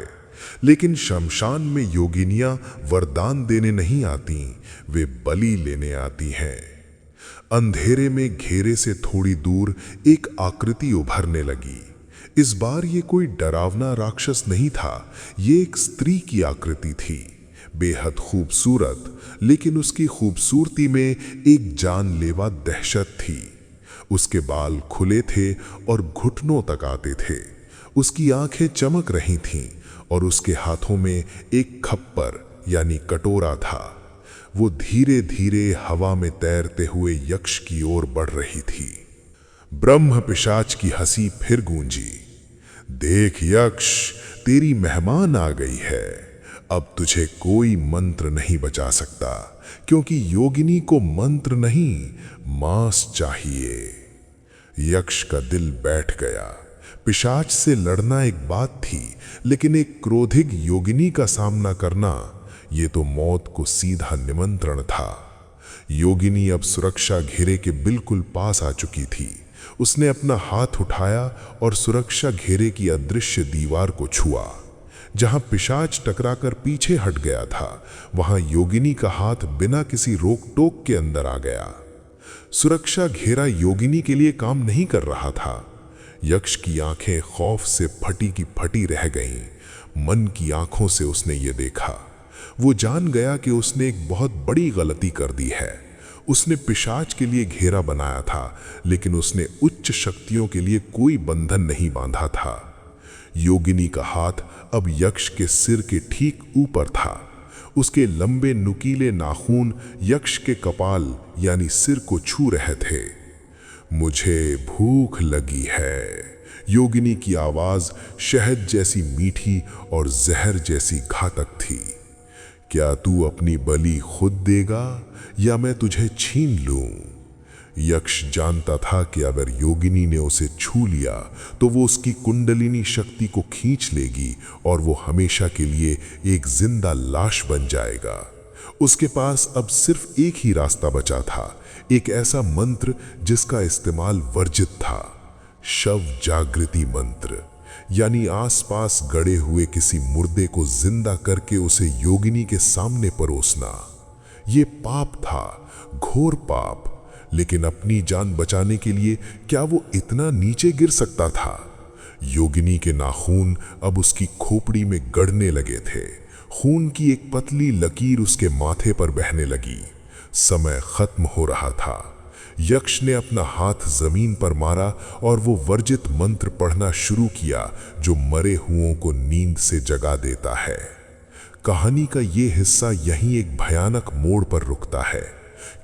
लेकिन शमशान में योगिनियां वरदान देने नहीं आती, वे बलि लेने आती हैं। अंधेरे में घेरे से थोड़ी दूर एक आकृति उभरने लगी। इस बार ये कोई डरावना राक्षस नहीं था, ये एक स्त्री की आकृति थी। बेहद खूबसूरत, लेकिन उसकी खूबसूरती में एक जानलेवा दहशत थी। उसके बाल खुले थे और घुटनों तक आते थे। उसकी आंखें चमक रही थीं और उसके हाथों में एक खप्पर यानी कटोरा था। वो धीरे धीरे हवा में तैरते हुए यक्ष की ओर बढ़ रही थी। ब्रह्म पिशाच की हंसी फिर गूंजी। देख यक्ष, तेरी मेहमान आ गई है। अब तुझे कोई मंत्र नहीं बचा सकता, क्योंकि योगिनी को मंत्र नहीं, मांस चाहिए। यक्ष का दिल बैठ गया। पिशाच से लड़ना एक बात थी, लेकिन एक क्रोधिक योगिनी का सामना करना, ये तो मौत को सीधा निमंत्रण था। योगिनी अब सुरक्षा घेरे के बिल्कुल पास आ चुकी थी। उसने अपना हाथ उठाया और सुरक्षा घेरे की अदृश्य दीवार को छुआ। जहां पिशाच टकराकर पीछे हट गया था, वहां योगिनी का हाथ बिना किसी रोक टोक के अंदर आ गया। सुरक्षा घेरा योगिनी के लिए काम नहीं कर रहा था। यक्ष की आंखें खौफ से फटी की फटी रह गईं। मन की आंखों से उसने ये देखा। वो जान गया कि उसने एक बहुत बड़ी गलती कर दी है। उसने पिशाच के लिए घेरा बनाया था, लेकिन उसने उच्च शक्तियों के लिए कोई बंधन नहीं बांधा था। योगिनी का हाथ अब यक्ष के सिर के ठीक ऊपर था। उसके लंबे नुकीले नाखून यक्ष के कपाल यानी सिर को छू रहे थे। मुझे भूख लगी है। योगिनी की आवाज शहद जैसी मीठी और जहर जैसी घातक थी। क्या तू अपनी बलि खुद देगा या मैं तुझे छीन लूं? यक्ष जानता था कि अगर योगिनी ने उसे छू लिया तो वो उसकी कुंडलिनी शक्ति को खींच लेगी और वो हमेशा के लिए एक जिंदा लाश बन जाएगा। उसके पास अब सिर्फ एक ही रास्ता बचा था, एक ऐसा मंत्र जिसका इस्तेमाल वर्जित था। शव जागृति मंत्र, यानी आसपास गड़े हुए किसी मुर्दे को जिंदा करके उसे योगिनी के सामने परोसना। ये पाप था, घोर पाप। लेकिन अपनी जान बचाने के लिए क्या वो इतना नीचे गिर सकता था? योगिनी के नाखून अब उसकी खोपड़ी में गड़ने लगे थे। खून की एक पतली लकीर उसके माथे पर बहने लगी। समय खत्म हो रहा था। यक्ष ने अपना हाथ जमीन पर मारा और वो वर्जित मंत्र पढ़ना शुरू किया जो मरे हुओं को नींद से जगा देता है। कहानी का ये हिस्सा यहीं एक भयानक मोड़ पर रुकता है।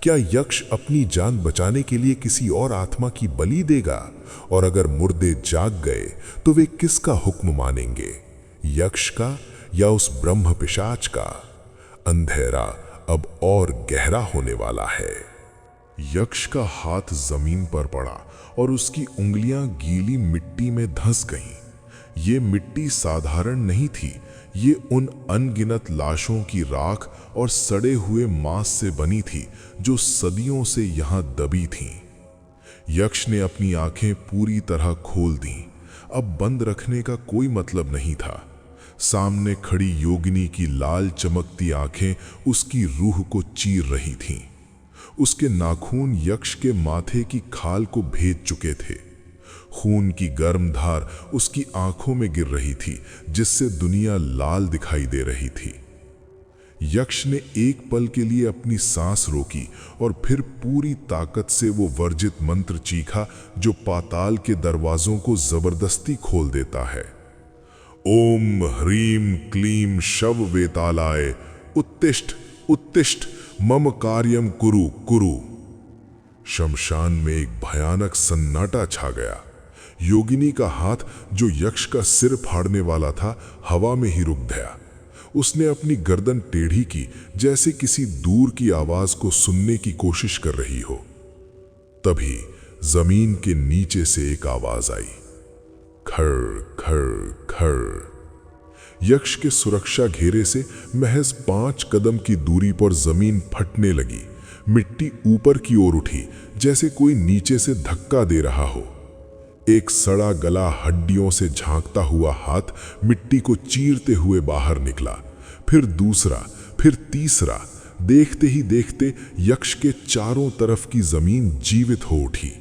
क्या यक्ष अपनी जान बचाने के लिए किसी और आत्मा की बलि देगा? और अगर मुर्दे जाग गए तो वे किसका हुक्म मानेंगे, यक्ष का या उस ब्रह्म पिशाच का? अंधेरा अब और गहरा होने वाला है। यक्ष का हाथ जमीन पर पड़ा और उसकी उंगलियां गीली मिट्टी में धंस गईं। ये मिट्टी साधारण नहीं थी, ये उन अनगिनत लाशों की राख और सड़े हुए मांस से बनी थी जो सदियों से यहां दबी थीं। यक्ष ने अपनी आंखें पूरी तरह खोल दी। अब बंद रखने का कोई मतलब नहीं था। सामने खड़ी योगिनी की लाल चमकती आंखें उसकी रूह को चीर रही थीं। उसके नाखून यक्ष के माथे की खाल को भेद चुके थे। खून की गर्म धार उसकी आंखों में गिर रही थी, जिससे दुनिया लाल दिखाई दे रही थी। यक्ष ने एक पल के लिए अपनी सांस रोकी और फिर पूरी ताकत से वो वर्जित मंत्र चीखा जो पाताल के दरवाजों को जबरदस्ती खोल देता है। ओम ह्रीम क्लीम शव वेतालाय उत्तिष्ठ उत्तिष्ठ मम कार्यम कुरु कुरु। शमशान में एक भयानक सन्नाटा छा गया। योगिनी का हाथ जो यक्ष का सिर फाड़ने वाला था, हवा में ही रुक गया। उसने अपनी गर्दन टेढ़ी की, जैसे किसी दूर की आवाज को सुनने की कोशिश कर रही हो। तभी जमीन के नीचे से एक आवाज आई, खर खर खर। यक्ष के सुरक्षा घेरे से महज 5 कदम की दूरी पर जमीन फटने लगी। मिट्टी ऊपर की ओर उठी, जैसे कोई नीचे से धक्का दे रहा हो। एक सड़ा गला हड्डियों से झांकता हुआ हाथ मिट्टी को चीरते हुए बाहर निकला। फिर दूसरा, फिर तीसरा। देखते ही देखते यक्ष के चारों तरफ की जमीन जीवित हो उठी।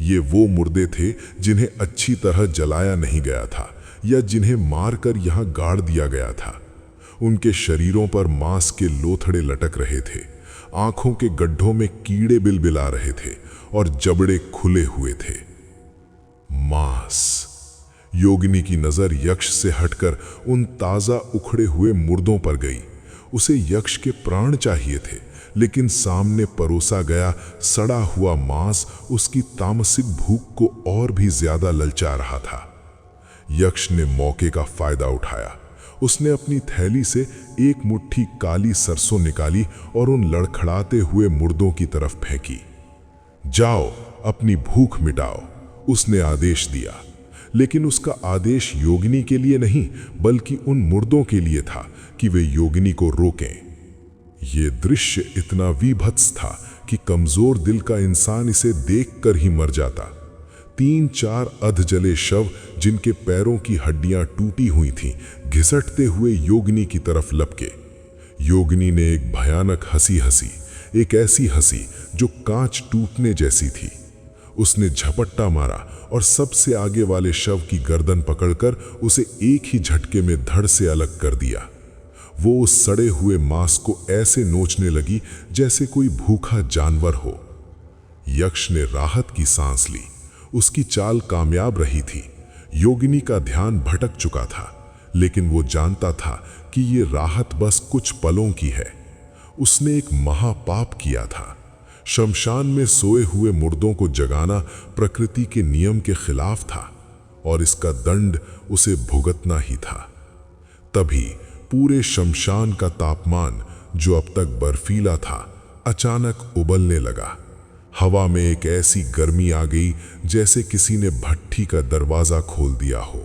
ये वो मुर्दे थे जिन्हें अच्छी तरह जलाया नहीं गया था या जिन्हें मारकर यहां गाड़ दिया गया था। उनके शरीरों पर मांस के लोथड़े लटक रहे थे, आंखों के गड्ढों में कीड़े बिलबिला रहे थे और जबड़े खुले हुए थे। मांस। योगिनी की नजर यक्ष से हटकर उन ताजा उखड़े हुए मुर्दों पर गई। उसे यक्ष के प्राण चाहिए थे, लेकिन सामने परोसा गया सड़ा हुआ मांस उसकी तामसिक भूख को और भी ज्यादा ललचा रहा था। यक्ष ने मौके का फायदा उठाया। उसने अपनी थैली से एक मुट्ठी काली सरसों निकाली और उन लड़खड़ाते हुए मुर्दों की तरफ फेंकी। जाओ, अपनी भूख मिटाओ, उसने आदेश दिया। लेकिन उसका आदेश योगिनी के लिए नहीं, बल्कि उन मुर्दों के लिए था कि वे योगिनी को रोकें। ये दृश्य इतना विभत्स था कि कमजोर दिल का इंसान इसे देखकर ही मर जाता। 3-4 अधजले शव जिनके पैरों की हड्डियां टूटी हुई थीं, घिसटते हुए योगिनी की तरफ लपके। योगिनी ने एक भयानक हंसी हंसी, एक ऐसी हंसी जो कांच टूटने जैसी थी। उसने झपट्टा मारा और सबसे आगे वाले शव की गर्दन पकड़कर उसे एक ही झटके में धड़ से अलग कर दिया। वो उस सड़े हुए मांस को ऐसे नोचने लगी जैसे कोई भूखा जानवर हो। यक्ष ने राहत की सांस ली। उसकी चाल कामयाब रही थी। योगिनी का ध्यान भटक चुका था, लेकिन वो जानता था कि ये राहत बस कुछ पलों की है। उसने एक महापाप किया था। शमशान में सोए हुए मुर्दों को जगाना प्रकृति के नियम के खिलाफ था और इसका दंड उसे भुगतना ही था। तभी पूरे शमशान का तापमान, जो अब तक बर्फीला था, अचानक उबलने लगा। हवा में एक ऐसी गर्मी आ गई जैसे किसी ने भट्ठी का दरवाजा खोल दिया हो।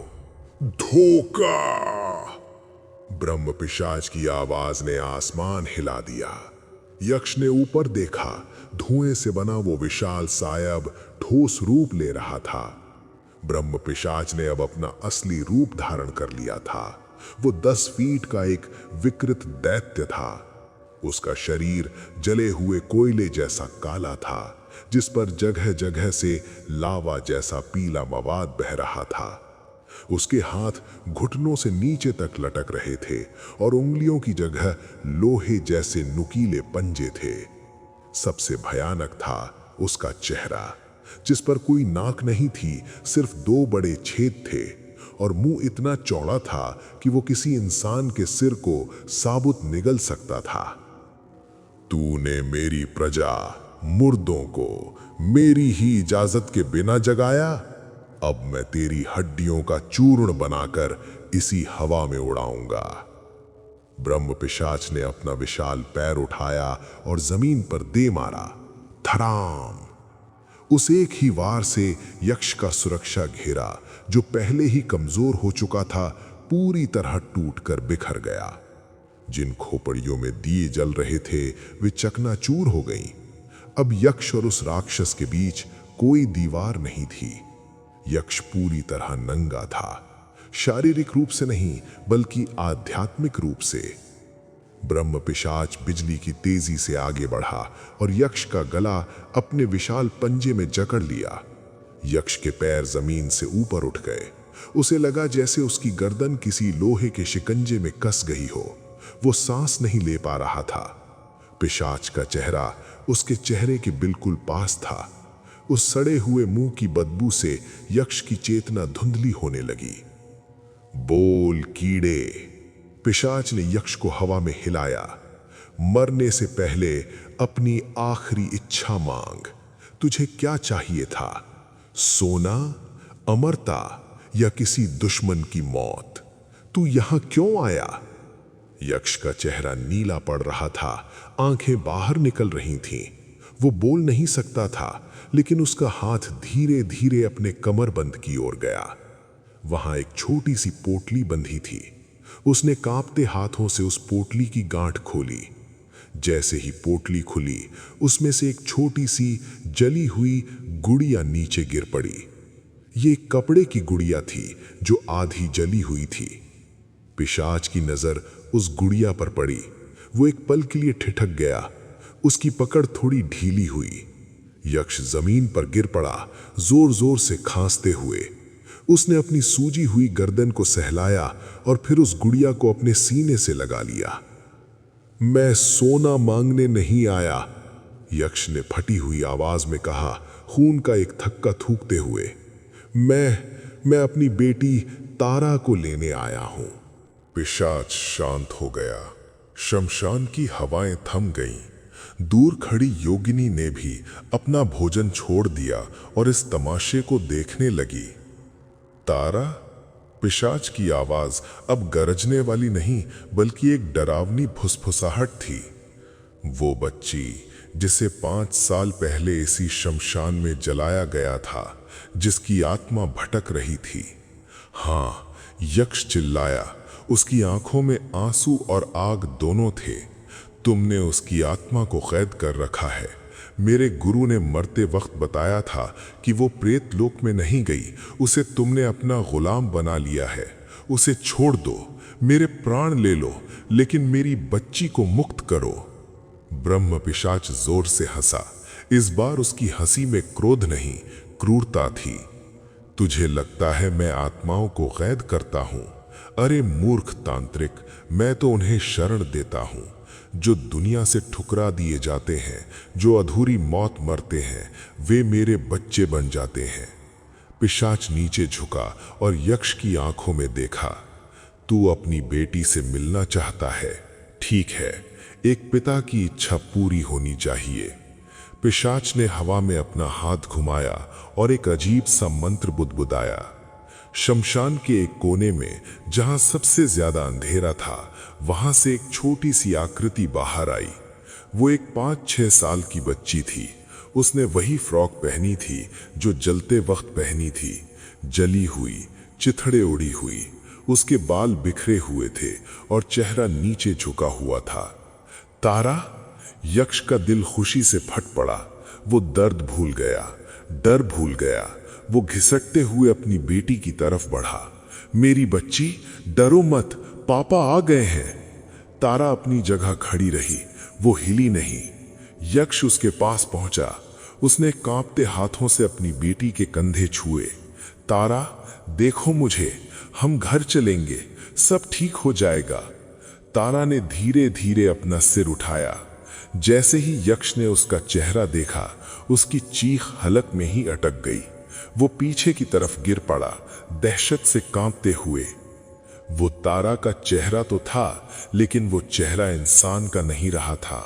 धोखा! ब्रह्म पिशाच की आवाज ने आसमान हिला दिया। यक्ष ने ऊपर देखा। धुएं से बना वो विशाल साया अब ठोस रूप ले रहा था। ब्रह्म पिशाच ने अब अपना असली रूप धारण कर लिया था। वो 10 फीट का एक विकृत दैत्य था। उसका शरीर जले हुए कोयले जैसा काला था, जिस पर जगह जगह से लावा जैसा पीला मवाद बह रहा था। उसके हाथ घुटनों से नीचे तक लटक रहे थे और उंगलियों की जगह लोहे जैसे नुकीले पंजे थे। सबसे भयानक था उसका चेहरा, जिस पर कोई नाक नहीं थी, सिर्फ 2 बड़े छेद थे और मुंह इतना चौड़ा था कि वो किसी इंसान के सिर को साबुत निगल सकता था। तूने मेरी प्रजा मुर्दों को मेरी ही इजाजत के बिना जगाया। अब मैं तेरी हड्डियों का चूर्ण बनाकर इसी हवा में उड़ाऊंगा। ब्रह्म पिशाच ने अपना विशाल पैर उठाया और जमीन पर दे मारा। धड़ाम! उस एक ही वार से यक्ष का सुरक्षा घेरा, जो पहले ही कमजोर हो चुका था, पूरी तरह टूटकर बिखर गया। जिन खोपड़ियों में दिए जल रहे थे वे चकनाचूर हो गईं। अब यक्ष और उस राक्षस के बीच कोई दीवार नहीं थी। यक्ष पूरी तरह नंगा था, शारीरिक रूप से नहीं बल्कि आध्यात्मिक रूप से। ब्रह्म पिशाच बिजली की तेजी से आगे बढ़ा और यक्ष का गला अपने विशाल पंजे में जकड़ लिया। यक्ष के पैर जमीन से ऊपर उठ गए। उसे लगा जैसे उसकी गर्दन किसी लोहे के शिकंजे में कस गई हो। वो सांस नहीं ले पा रहा था। पिशाच का चेहरा उसके चेहरे के बिल्कुल पास था। उस सड़े हुए मुंह की बदबू से यक्ष की चेतना धुंधली होने लगी। बोल कीड़े! पिशाच ने यक्ष को हवा में हिलाया। मरने से पहले अपनी आखिरी इच्छा मांग। तुझे क्या चाहिए था? सोना, अमरता या किसी दुश्मन की मौत? तू यहां क्यों आया? यक्ष का चेहरा नीला पड़ रहा था, आंखें बाहर निकल रही थीं। वो बोल नहीं सकता था, लेकिन उसका हाथ धीरे धीरे अपने कमरबंद की ओर गया। वहां एक छोटी सी पोटली बंधी थी। उसने कांपते हाथों से उस पोटली की गांठ खोली। जैसे ही पोटली खुली, उसमें से एक छोटी सी जली हुई गुड़िया नीचे गिर पड़ी। ये एक कपड़े की गुड़िया थी जो आधी जली हुई थी। पिशाच की नजर उस गुड़िया पर पड़ी। वो एक पल के लिए ठिठक गया। उसकी पकड़ थोड़ी ढीली हुई। यक्ष जमीन पर गिर पड़ा, जोर जोर से खांसते हुए। उसने अपनी सूजी हुई गर्दन को सहलाया और फिर उस गुड़िया को अपने सीने से लगा लिया। मैं सोना मांगने नहीं आया, यक्ष ने फटी हुई आवाज में कहा, खून का एक थक्का थूकते हुए। मैं अपनी बेटी तारा को लेने आया हूं। पिशाच शांत हो गया। शमशान की हवाएं थम गईं। दूर खड़ी योगिनी ने भी अपना भोजन छोड़ दिया और इस तमाशे को देखने लगी। तारा? पिशाच की आवाज अब गरजने वाली नहीं बल्कि एक डरावनी फुसफुसाहट थी। वो बच्ची जिसे 5 साल पहले इसी शमशान में जलाया गया था, जिसकी आत्मा भटक रही थी। हाँ, यक्ष चिल्लाया। उसकी आंखों में आंसू और आग दोनों थे। तुमने उसकी आत्मा को कैद कर रखा है। मेरे गुरु ने मरते वक्त बताया था कि वो प्रेत लोक में नहीं गई। उसे तुमने अपना गुलाम बना लिया है। उसे छोड़ दो, मेरे प्राण ले लो, लेकिन मेरी बच्ची को मुक्त करो। ब्रह्म पिशाच जोर से हंसा। इस बार उसकी हंसी में क्रोध नहीं, क्रूरता थी। तुझे लगता है मैं आत्माओं को कैद करता हूं? अरे मूर्ख तांत्रिक, मैं तो उन्हें शरण देता हूं जो दुनिया से ठुकरा दिए जाते हैं, जो अधूरी मौत मरते हैं, वे मेरे बच्चे बन जाते हैं। पिशाच नीचे झुका और यक्ष की आंखों में देखा। तू अपनी बेटी से मिलना चाहता है? ठीक है, एक पिता की इच्छा पूरी होनी चाहिए। पिशाच ने हवा में अपना हाथ घुमाया और एक अजीब सा मंत्र बुदबुदाया। शमशान के एक कोने में, जहां सबसे ज्यादा अंधेरा था, वहां से एक छोटी सी आकृति बाहर आई। वो एक 5-6 साल की बच्ची थी। उसने वही फ्रॉक पहनी थी जो जलते वक्त पहनी थी, जली हुई, चिथड़े उड़ी हुई। उसके बाल बिखरे हुए थे और चेहरा नीचे झुका हुआ था। तारा? यक्ष का दिल खुशी से फट पड़ा। वो दर्द भूल गया, डर भूल गया। वो घिसटते हुए अपनी बेटी की तरफ बढ़ा। मेरी बच्ची, डरो मत, पापा आ गए हैं। तारा अपनी जगह खड़ी रही, वो हिली नहीं। यक्ष उसके पास पहुंचा। उसने कांपते हाथों से अपनी बेटी के कंधे छुए। तारा, देखो मुझे, हम घर चलेंगे, सब ठीक हो जाएगा। तारा ने धीरे धीरे अपना सिर उठाया। जैसे ही यक्ष ने उसका चेहरा देखा, उसकी चीख हलक में ही अटक गई। वो पीछे की तरफ गिर पड़ा, दहशत से कांपते हुए। वो तारा का चेहरा तो था, लेकिन वो चेहरा इंसान का नहीं रहा था।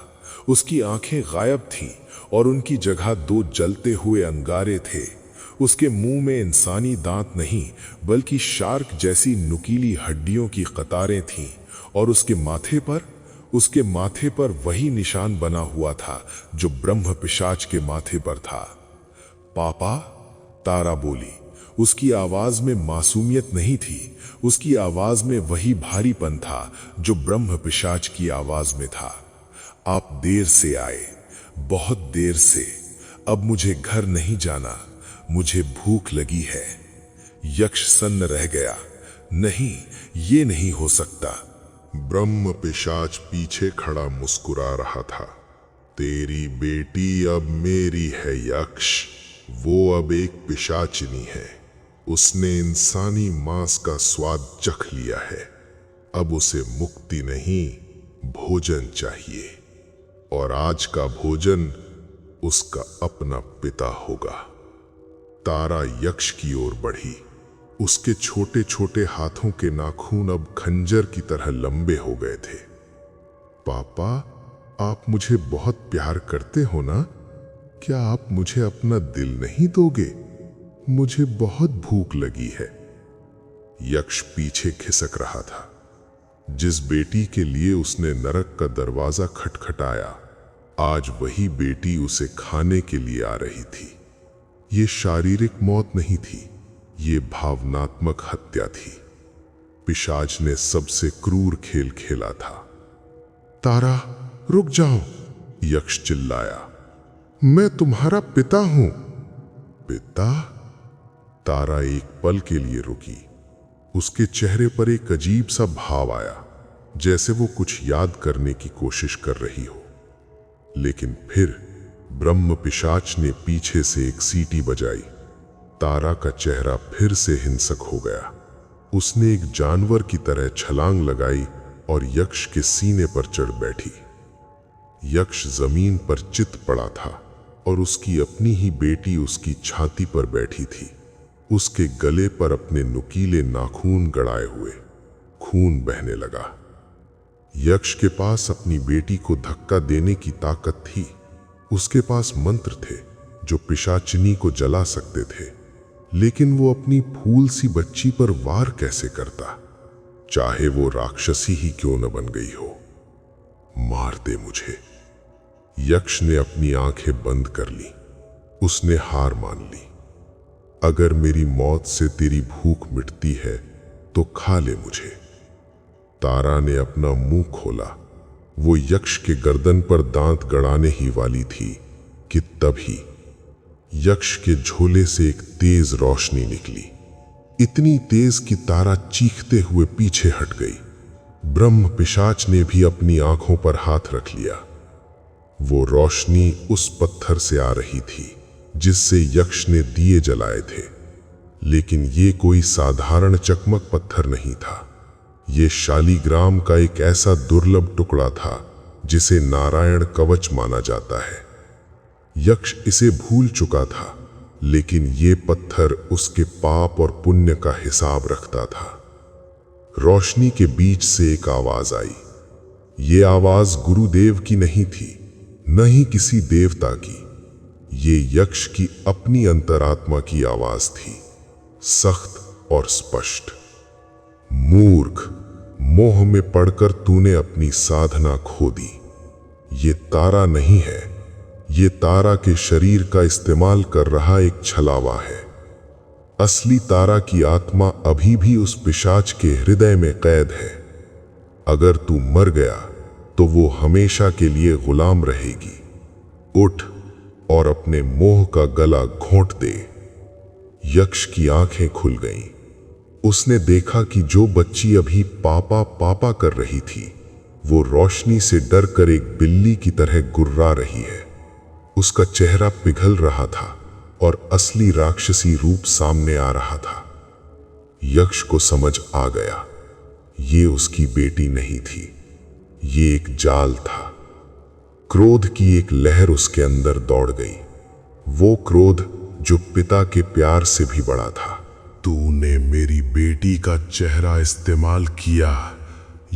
उसकी आंखें गायब थीं और उनकी जगह 2 जलते हुए अंगारे थे। उसके मुंह में इंसानी दांत नहीं, बल्कि शार्क जैसी नुकीली हड्डियों की कतारें थीं। और उसके माथे पर वही निशान बना हुआ था जो ब्रह्म पिशाच के माथे पर था। पापा? तारा बोली। उसकी आवाज में मासूमियत नहीं थी, उसकी आवाज में वही भारीपन था जो ब्रह्म पिशाच की आवाज में था। आप देर से आए, बहुत देर से। अब मुझे घर नहीं जाना, मुझे भूख लगी है। यक्ष सन्न रह गया। नहीं, ये नहीं हो सकता। ब्रह्म पिशाच पीछे खड़ा मुस्कुरा रहा था। तेरी बेटी अब मेरी है यक्ष। वो अब एक पिशाचिनी है। उसने इंसानी मांस का स्वाद चख लिया है। अब उसे मुक्ति नहीं, भोजन चाहिए। और आज का भोजन उसका अपना पिता होगा। तारा यक्ष की ओर बढ़ी। उसके छोटे छोटे हाथों के नाखून अब खंजर की तरह लंबे हो गए थे। पापा, आप मुझे बहुत प्यार करते हो ना? क्या आप मुझे अपना दिल नहीं दोगे? मुझे बहुत भूख लगी है। यक्ष पीछे खिसक रहा था। जिस बेटी के लिए उसने नरक का दरवाजा खटखटाया, आज वही बेटी उसे खाने के लिए आ रही थी। ये शारीरिक मौत नहीं थी, ये भावनात्मक हत्या थी। पिशाच ने सबसे क्रूर खेल खेला था। तारा, रुक जाओ, यक्ष चिल्लाया। मैं तुम्हारा पिता हूं। पिता? तारा एक पल के लिए रुकी। उसके चेहरे पर एक अजीब सा भाव आया, जैसे वो कुछ याद करने की कोशिश कर रही हो। लेकिन फिर ब्रह्म पिशाच ने पीछे से एक सीटी बजाई। तारा का चेहरा फिर से हिंसक हो गया। उसने एक जानवर की तरह छलांग लगाई और यक्ष के सीने पर चढ़ बैठी। यक्ष जमीन पर चित पड़ा था और उसकी अपनी ही बेटी उसकी छाती पर बैठी थी। उसके गले पर अपने नुकीले नाखून गड़ाए हुए खून बहने लगा। यक्ष के पास अपनी बेटी को धक्का देने की ताकत थी। उसके पास मंत्र थे जो पिशाचिनी को जला सकते थे, लेकिन वो अपनी फूल सी बच्ची पर वार कैसे करता, चाहे वो राक्षसी ही क्यों न बन गई हो। मार दे मुझे। यक्ष ने अपनी आंखें बंद कर ली। उसने हार मान ली। अगर मेरी मौत से तेरी भूख मिटती है तो खा ले मुझे। तारा ने अपना मुंह खोला। वो यक्ष के गर्दन पर दांत गड़ाने ही वाली थी कि तभी यक्ष के झोले से एक तेज रोशनी निकली, इतनी तेज कि तारा चीखते हुए पीछे हट गई। ब्रह्म पिशाच ने भी अपनी आंखों पर हाथ रख लिया। वो रोशनी उस पत्थर से आ रही थी जिससे यक्ष ने दिए जलाए थे, लेकिन ये कोई साधारण चकमक पत्थर नहीं था। ये शालिग्राम का एक ऐसा दुर्लभ टुकड़ा था जिसे नारायण कवच माना जाता है। यक्ष इसे भूल चुका था, लेकिन ये पत्थर उसके पाप और पुण्य का हिसाब रखता था। रोशनी के बीच से एक आवाज आई। ये आवाज गुरुदेव की नहीं थी, न ही किसी देवता की। ये यक्ष की अपनी अंतरात्मा की आवाज थी, सख्त और स्पष्ट। मूर्ख, मोह में पड़कर तूने अपनी साधना खो दी। ये तारा नहीं है, ये तारा के शरीर का इस्तेमाल कर रहा एक छलावा है। असली तारा की आत्मा अभी भी उस पिशाच के हृदय में कैद है। अगर तू मर गया तो वो हमेशा के लिए गुलाम रहेगी। उठ और अपने मोह का गला घोंट दे। यक्ष की आंखें खुल गईं। उसने देखा कि जो बच्ची अभी पापा पापा कर रही थी, वो रोशनी से डरकर एक बिल्ली की तरह गुर्रा रही है। उसका चेहरा पिघल रहा था और असली राक्षसी रूप सामने आ रहा था। यक्ष को समझ आ गया, ये उसकी बेटी नहीं थी, ये एक जाल था। क्रोध की एक लहर उसके अंदर दौड़ गई, वो क्रोध जो पिता के प्यार से भी बड़ा था। तूने मेरी बेटी का चेहरा इस्तेमाल किया।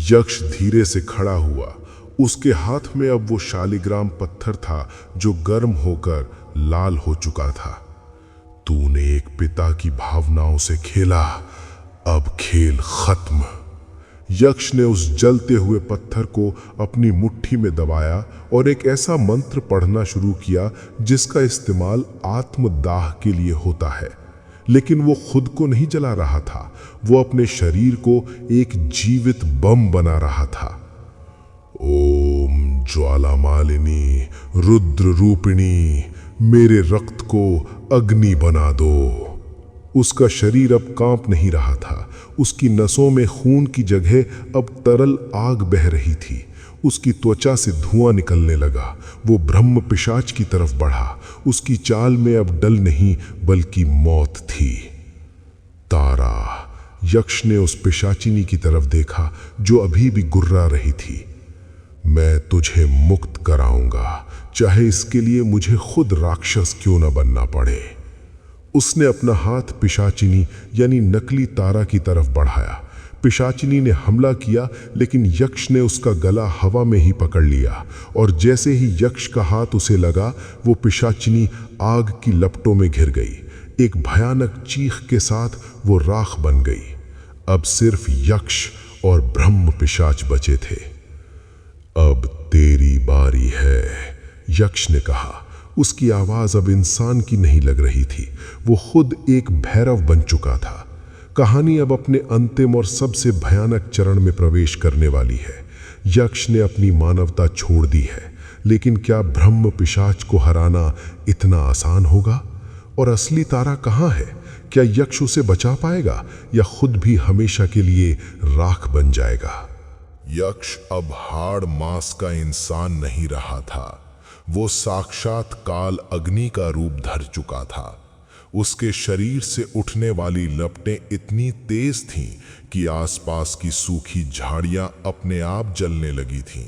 यक्ष धीरे से खड़ा हुआ। उसके हाथ में अब वो शालिग्राम पत्थर था जो गर्म होकर लाल हो चुका था। तूने एक पिता की भावनाओं से खेला, अब खेल खत्म। यक्ष ने उस जलते हुए पत्थर को अपनी मुट्ठी में दबाया और एक ऐसा मंत्र पढ़ना शुरू किया जिसका इस्तेमाल आत्मदाह के लिए होता है। लेकिन वो खुद को नहीं जला रहा था, वो अपने शरीर को एक जीवित बम बना रहा था। ओम ज्वालामालिनी रुद्र रूपिणी, मेरे रक्त को अग्नि बना दो। उसका शरीर अब कांप नहीं रहा था। उसकी नसों में खून की जगह अब तरल आग बह रही थी। उसकी त्वचा से धुआं निकलने लगा। वो ब्रह्म पिशाच की तरफ बढ़ा। उसकी चाल में अब डल नहीं बल्कि मौत थी। तारा, यक्ष ने उस पिशाचिनी की तरफ देखा जो अभी भी गुर्रा रही थी। मैं तुझे मुक्त कराऊंगा, चाहे इसके लिए मुझे खुद राक्षस क्यों न बनना पड़े। उसने अपना हाथ पिशाचिनी यानी नकली तारा की तरफ बढ़ाया। पिशाचिनी ने हमला किया, लेकिन यक्ष ने उसका गला हवा में ही पकड़ लिया और जैसे ही यक्ष का हाथ उसे लगा, वो पिशाचिनी आग की लपटों में घिर गई। एक भयानक चीख के साथ वो राख बन गई। अब सिर्फ यक्ष और ब्रह्म पिशाच बचे थे। अब तेरी बारी है, यक्ष ने कहा। उसकी आवाज अब इंसान की नहीं लग रही थी, वो खुद एक भैरव बन चुका था। कहानी अब अपने अंतिम और सबसे भयानक चरण में प्रवेश करने वाली है। यक्ष ने अपनी मानवता छोड़ दी है, लेकिन क्या ब्रह्म पिशाच को हराना इतना आसान होगा? और असली तारा कहाँ है? क्या यक्ष उसे बचा पाएगा या खुद भी हमेशा के लिए राख बन जाएगा? यक्ष अब हाड़ मांस का इंसान नहीं रहा था, वो साक्षात काल अग्नि का रूप धर चुका था। उसके शरीर से उठने वाली लपटें इतनी तेज थीं कि आसपास की सूखी झाड़ियां अपने आप जलने लगी थीं।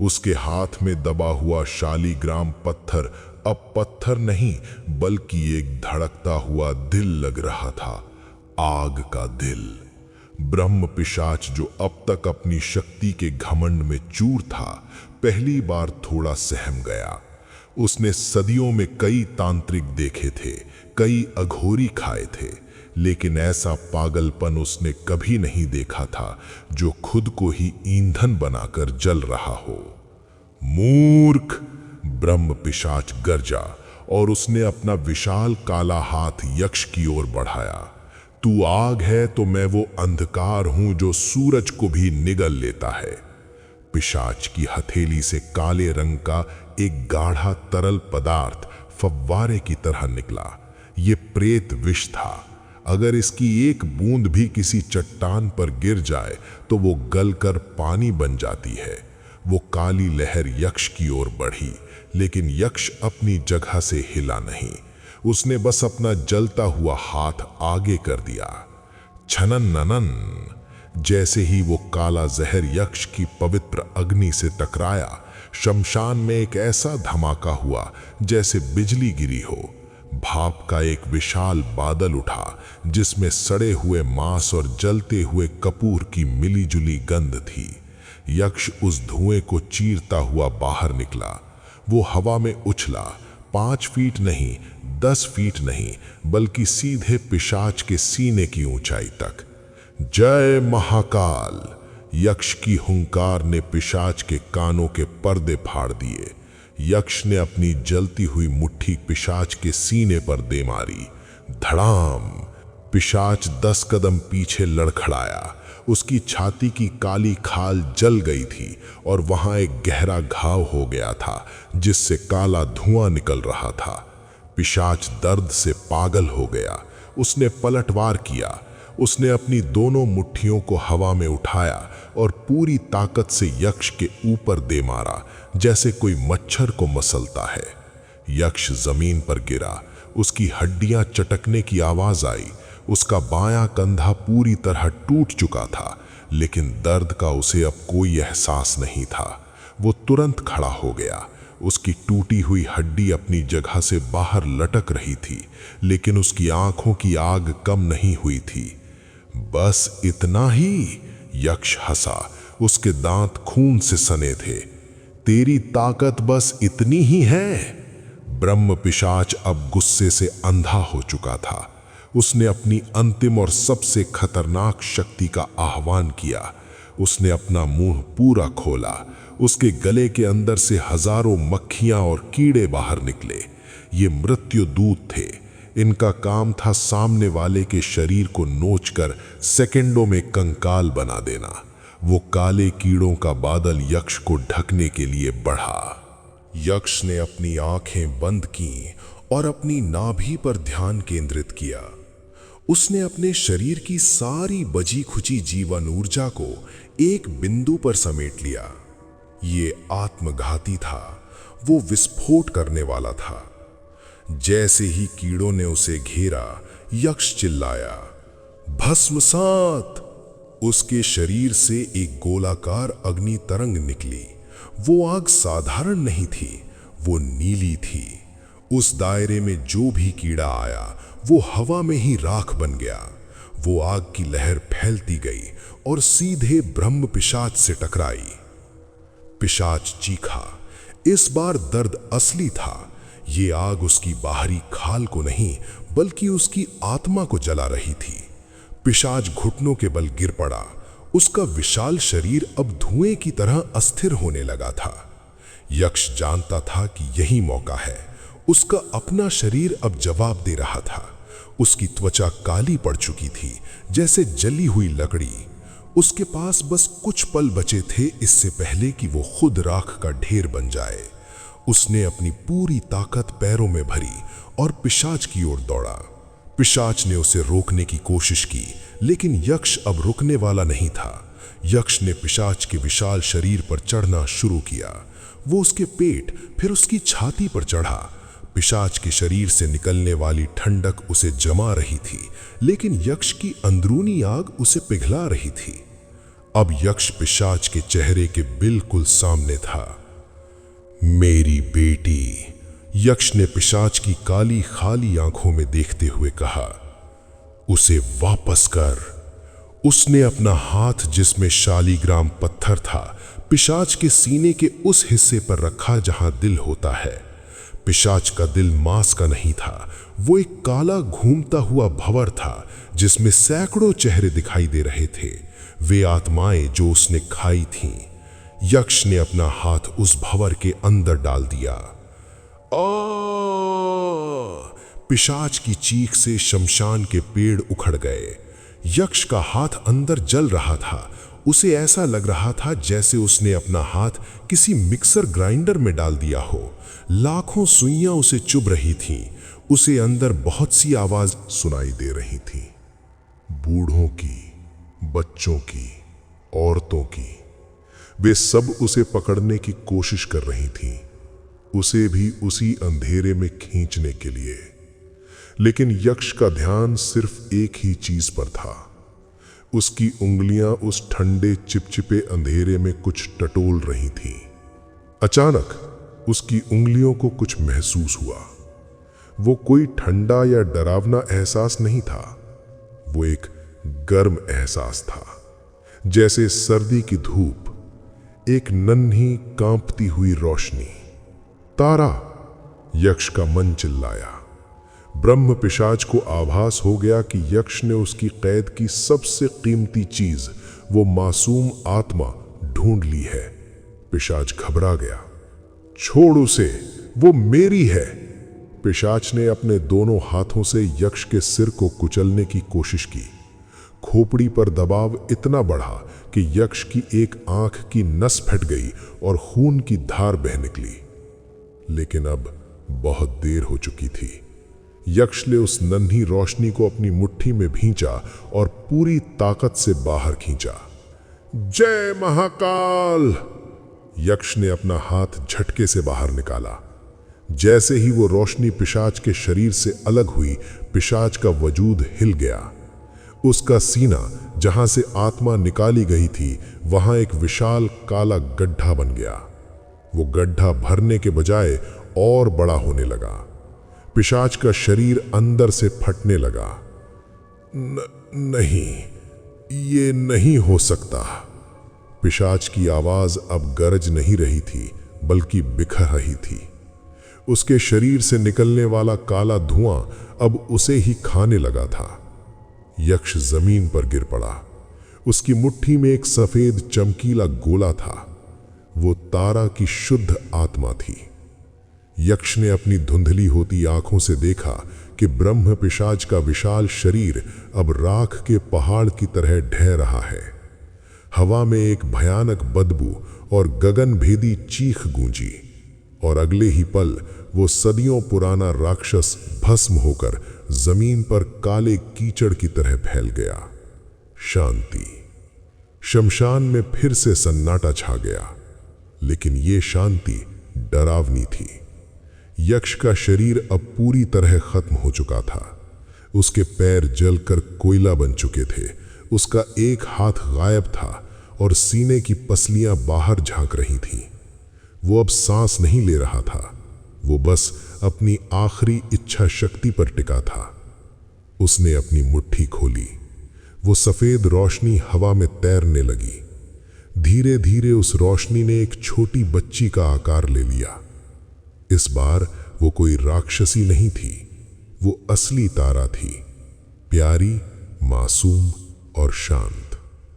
उसके हाथ में दबा हुआ शालिग्राम पत्थर अब पत्थर नहीं बल्कि एक धड़कता हुआ दिल लग रहा था, आग का दिल। ब्रह्म पिशाच जो अब तक अपनी शक्ति के घमंड में चूर था, पहली बार थोड़ा सहम गया। उसने सदियों में कई तांत्रिक देखे थे, कई अघोरी खाए थे, लेकिन ऐसा पागलपन उसने कभी नहीं देखा था जो खुद को ही ईंधन बनाकर जल रहा हो। मूर्ख, ब्रह्म पिशाच गरजा और उसने अपना विशाल काला हाथ यक्ष की ओर बढ़ाया। तू आग है तो मैं वो अंधकार हूं जो सूरज को भी निगल लेता है। पिशाच की हथेली से काले रंग का एक गाढ़ा तरल पदार्थ फव्वारे की तरह निकला। ये प्रेत विष था। अगर इसकी एक बूंद भी किसी चट्टान पर गिर जाए तो वो गलकर पानी बन जाती है। वो काली लहर यक्ष की ओर बढ़ी, लेकिन यक्ष अपनी जगह से हिला नहीं। उसने बस अपना जलता हुआ हाथ आगे कर दिया। छनन ननन, जैसे ही वो काला जहर यक्ष की पवित्र अग्नि से टकराया, शमशान में एक ऐसा धमाका हुआ जैसे बिजली गिरी हो। भाप का एक विशाल बादल उठा जिसमें सड़े हुए मांस और जलते हुए कपूर की मिलीजुली गंध थी। यक्ष उस धुएं को चीरता हुआ बाहर निकला। वो हवा में उछला, 5 फीट नहीं, 10 फीट नहीं, बल्कि सीधे पिशाच के सीने की ऊंचाई तक। जय महाकाल! यक्ष की हुंकार ने पिशाच के कानों के पर्दे फाड़ दिए। यक्ष ने अपनी जलती हुई मुट्ठी पिशाच के सीने पर दे मारी। धड़ाम! पिशाच 10 कदम पीछे लड़खड़ाया। उसकी छाती की काली खाल जल गई थी और वहां एक गहरा घाव हो गया था जिससे काला धुआं निकल रहा था। पिशाच दर्द से पागल हो गया। उसने पलटवार किया। उसने अपनी दोनों मुट्ठियों को हवा में उठाया और पूरी ताकत से यक्ष के ऊपर दे मारा, जैसे कोई मच्छर को मसलता है। यक्ष जमीन पर गिरा। उसकी हड्डियां चटकने की आवाज आई। उसका बायां कंधा पूरी तरह टूट चुका था, लेकिन दर्द का उसे अब कोई एहसास नहीं था। वो तुरंत खड़ा हो गया। उसकी टूटी हुई हड्डी अपनी जगह से बाहर लटक रही थी, लेकिन उसकी आंखों की आग कम नहीं हुई थी। बस इतना ही? यक्ष हंसा। उसके दांत खून से सने थे। तेरी ताकत बस इतनी ही है? ब्रह्म पिशाच अब गुस्से से अंधा हो चुका था। उसने अपनी अंतिम और सबसे खतरनाक शक्ति का आह्वान किया। उसने अपना मुंह पूरा खोला। उसके गले के अंदर से हजारों मक्खियां और कीड़े बाहर निकले। ये मृत्यु दूत थे। इनका काम था सामने वाले के शरीर को नोचकर सेकंडों में कंकाल बना देना। वो काले कीड़ों का बादल यक्ष को ढकने के लिए बढ़ा। यक्ष ने अपनी आंखें बंद की और अपनी नाभि पर ध्यान केंद्रित किया। उसने अपने शरीर की सारी बची खुची जीवन ऊर्जा को एक बिंदु पर समेट लिया। ये आत्मघाती था। वो विस्फोट करने वाला था। जैसे ही कीड़ों ने उसे घेरा, यक्ष चिल्लाया, भस्मसात! उसके शरीर से एक गोलाकार अग्नि तरंग निकली। वो आग साधारण नहीं थी, वो नीली थी। उस दायरे में जो भी कीड़ा आया वो हवा में ही राख बन गया। वो आग की लहर फैलती गई और सीधे ब्रह्म पिशाच से टकराई। पिशाच चीखा। इस बार दर्द असली था। ये आग उसकी बाहरी खाल को नहीं, बल्कि उसकी आत्मा को जला रही थी। पिशाच घुटनों के बल गिर पड़ा। उसका विशाल शरीर अब धुएं की तरह अस्थिर होने लगा था। यक्ष जानता था कि यही मौका है। उसका अपना शरीर अब जवाब दे रहा था। उसकी त्वचा काली पड़ चुकी थी, जैसे जली हुई लकड़ी। उसके पास बस कुछ पल बचे थे इससे पहले कि वो खुद राख का ढेर बन जाए। उसने अपनी पूरी ताकत पैरों में भरी और पिशाच की ओर दौड़ा। पिशाच ने उसे रोकने की कोशिश की, लेकिन यक्ष अब रुकने वाला नहीं था। यक्ष ने पिशाच के विशाल शरीर पर चढ़ना शुरू किया। वो उसके पेट, फिर उसकी छाती पर चढ़ा। पिशाच के शरीर से निकलने वाली ठंडक उसे जमा रही थी, लेकिन यक्ष की अंदरूनी आग उसे पिघला रही थी। अब यक्ष पिशाच के चेहरे के बिल्कुल सामने था। मेरी बेटी, यक्ष ने पिशाच की काली खाली आंखों में देखते हुए कहा, उसे वापस कर। उसने अपना हाथ, जिसमें शालीग्राम पत्थर था, पिशाच के सीने के उस हिस्से पर रखा जहां दिल होता है। पिशाच का दिल मांस का नहीं था। वो एक काला घूमता हुआ भंवर था जिसमें सैकड़ों चेहरे दिखाई दे रहे थे। वे आत्माएं जो उसने खाई थीं। यक्ष ने अपना हाथ उस भंवर के अंदर डाल दिया। पिशाच की चीख से शमशान के पेड़ उखड़ गए। यक्ष का हाथ अंदर जल रहा था। उसे ऐसा लग रहा था जैसे उसने अपना हाथ किसी मिक्सर ग्राइंडर में डाल दिया हो। लाखों सुइयां उसे चुभ रही थीं। उसे अंदर बहुत सी आवाज सुनाई दे रही थी, बूढ़ों की, बच्चों की, औरतों की। वे सब उसे पकड़ने की कोशिश कर रही थीं। उसे भी उसी अंधेरे में खींचने के लिए। लेकिन यक्ष का ध्यान सिर्फ एक ही चीज पर था। उसकी उंगलियां उस ठंडे चिपचिपे अंधेरे में कुछ टटोल रही थीं। अचानक उसकी उंगलियों को कुछ महसूस हुआ। वो कोई ठंडा या डरावना एहसास नहीं था, वो एक गर्म एहसास था, जैसे सर्दी की धूप, एक नन्ही कांपती हुई रोशनी। तारा! यक्ष का मन चिल्लाया। ब्रह्म पिशाच को आभास हो गया कि यक्ष ने उसकी कैद की सबसे कीमती चीज, वो मासूम आत्मा, ढूंढ ली है। पिशाच घबरा गया। छोड़ उसे, वो मेरी है। पिशाच ने अपने दोनों हाथों से यक्ष के सिर को कुचलने की कोशिश की। खोपड़ी पर दबाव इतना बढ़ा कि यक्ष की एक आंख की नस फट गई और खून की धार बह निकली। लेकिन अब बहुत देर हो चुकी थी। यक्ष ने उस नन्ही रोशनी को अपनी मुट्ठी में भींचा और पूरी ताकत से बाहर खींचा। जय महाकाल! यक्ष ने अपना हाथ झटके से बाहर निकाला। जैसे ही वो रोशनी पिशाच के शरीर से अलग हुई, पिशाच का वजूद हिल गया। उसका सीना, जहां से आत्मा निकाली गई थी, वहां एक विशाल काला गड्ढा बन गया। वो गड्ढा भरने के बजाय और बड़ा होने लगा। पिशाच का शरीर अंदर से फटने लगा। नहीं, ये नहीं हो सकता। पिशाच की आवाज अब गरज नहीं रही थी, बल्कि बिखर रही थी। उसके शरीर से निकलने वाला काला धुआं अब उसे ही खाने लगा था। यक्ष जमीन पर गिर पड़ा। उसकी मुट्ठी में एक सफेद चमकीला गोला था। वो तारा की शुद्ध आत्मा थी। यक्ष ने अपनी धुंधली होती आंखों से देखा कि ब्रह्म पिशाच का विशाल शरीर अब राख के पहाड़ की तरह ढह रहा है। हवा में एक भयानक बदबू और गगनभेदी चीख गूंजी, और अगले ही पल वो सदियों पुराना राक्षस भस्म होकर जमीन पर काले कीचड़ की तरह फैल गया। शांति। शमशान में फिर से सन्नाटा छा गया, लेकिन ये शांति डरावनी थी। यक्ष का शरीर अब पूरी तरह खत्म हो चुका था। उसके पैर जलकर कोयला बन चुके थे। उसका एक हाथ गायब था और सीने की पसलियां बाहर झांक रही थीं। वो अब सांस नहीं ले रहा था। वो बस अपनी आखिरी इच्छा शक्ति पर टिका था। उसने अपनी मुट्ठी खोली। वो सफेद रोशनी हवा में तैरने लगी। धीरे धीरे उस रोशनी ने एक छोटी बच्ची का आकार ले लिया। इस बार वो कोई राक्षसी नहीं थी, वो असली तारा थी, प्यारी, मासूम और शांत।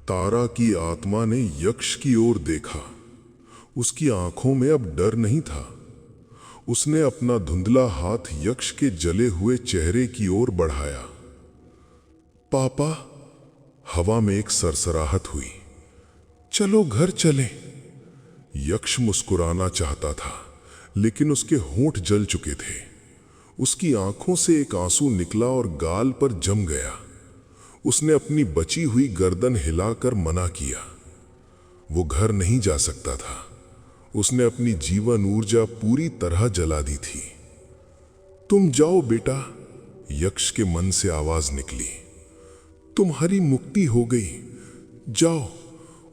तारा की आत्मा ने यक्ष की ओर देखा। उसकी आंखों में अब डर नहीं था। उसने अपना धुंधला हाथ यक्ष के जले हुए चेहरे की ओर बढ़ाया। पापा! हवा में एक सरसराहट हुई। चलो घर चलें। यक्ष मुस्कुराना चाहता था, लेकिन उसके होंठ जल चुके थे। उसकी आंखों से एक आंसू निकला और गाल पर जम गया। उसने अपनी बची हुई गर्दन हिलाकर मना किया। वो घर नहीं जा सकता था। उसने अपनी जीवन ऊर्जा पूरी तरह जला दी थी। तुम जाओ बेटा, यक्ष के मन से आवाज निकली। तुम्हारी मुक्ति हो गई। जाओ,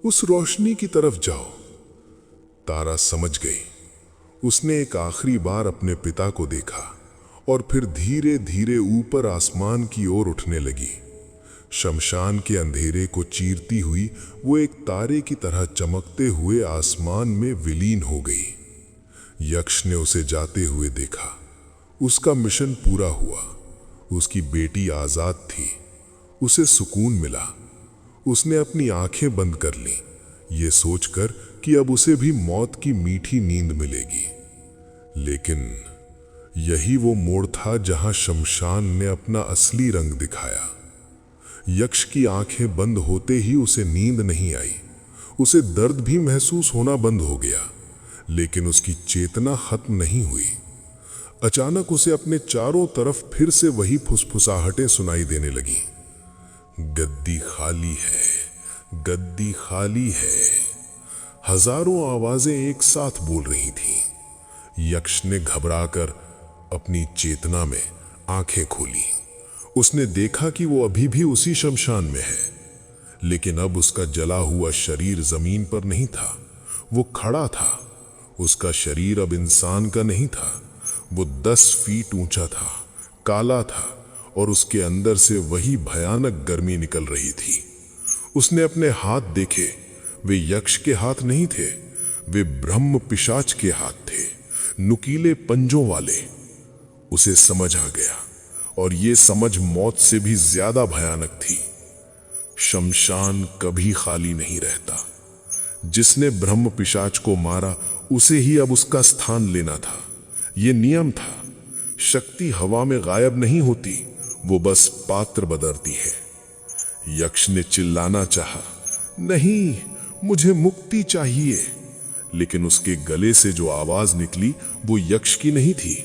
उस रोशनी की तरफ जाओ। तारा समझ गई। उसने एक आखिरी बार अपने पिता को देखा और फिर धीरे धीरे ऊपर आसमान की ओर उठने लगी। शमशान के अंधेरे को चीरती हुई वो एक तारे की तरह चमकते हुए आसमान में विलीन हो गई। यक्ष ने उसे जाते हुए देखा। उसका मिशन पूरा हुआ। उसकी बेटी आजाद थी। उसे सुकून मिला। उसने अपनी आंखें बंद कर लीं, ये सोचकर कि अब उसे भी मौत की मीठी नींद मिलेगी। लेकिन यही वो मोड़ था जहां शमशान ने अपना असली रंग दिखाया। यक्ष की आंखें बंद होते ही उसे नींद नहीं आई। उसे दर्द भी महसूस होना बंद हो गया, लेकिन उसकी चेतना खत्म नहीं हुई। अचानक उसे अपने चारों तरफ फिर से वही फुसफुसाहटें सुनाई देने लगी। गद्दी खाली है, गद्दी खाली है। हजारों आवाजें एक साथ बोल रही थीं। यक्ष ने घबराकर अपनी चेतना में आंखें खोली। उसने देखा कि वो अभी भी उसी शमशान में है, लेकिन अब उसका जला हुआ शरीर जमीन पर नहीं था, वो खड़ा था। उसका शरीर अब इंसान का नहीं था, वो 10 फीट ऊंचा था, काला था और उसके अंदर से वही भयानक गर्मी निकल रही थी। उसने अपने हाथ देखे, वे यक्ष के हाथ नहीं थे, वे ब्रह्म पिशाच के हाथ थे, नुकीले पंजों वाले। उसे समझ आ गया, और ये समझ मौत से भी ज्यादा भयानक थी। शमशान कभी खाली नहीं रहता। जिसने ब्रह्म पिशाच को मारा उसे ही अब उसका स्थान लेना था। ये नियम था। शक्ति हवा में गायब नहीं होती, वो बस पात्र बदलती है। यक्ष ने चिल्लाना चाहा, नहीं, मुझे मुक्ति चाहिए, लेकिन उसके गले से जो आवाज निकली वो यक्ष की नहीं थी।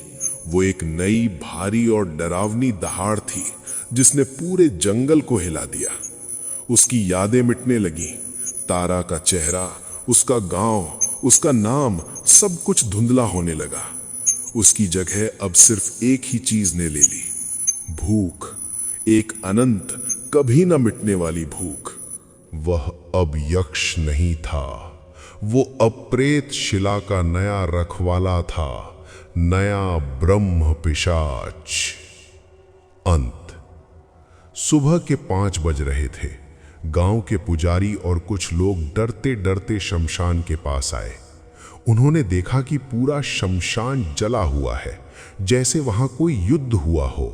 वो एक नई, भारी और डरावनी दहाड़ थी जिसने पूरे जंगल को हिला दिया। उसकी यादें मिटने लगी। तारा का चेहरा, उसका गांव, उसका नाम, सब कुछ धुंधला होने लगा। उसकी जगह अब सिर्फ एक ही चीज ने ले ली, भूख। एक अनंत, कभी न मिटने वाली भूख। वह अब यक्ष नहीं था, वो अप्रेत शिला का नया रखवाला था, नया ब्रह्म पिशाच। अंत। सुबह के 5 बज रहे थे। गांव के पुजारी और कुछ लोग डरते डरते शमशान के पास आए। उन्होंने देखा कि पूरा शमशान जला हुआ है, जैसे वहां कोई युद्ध हुआ हो।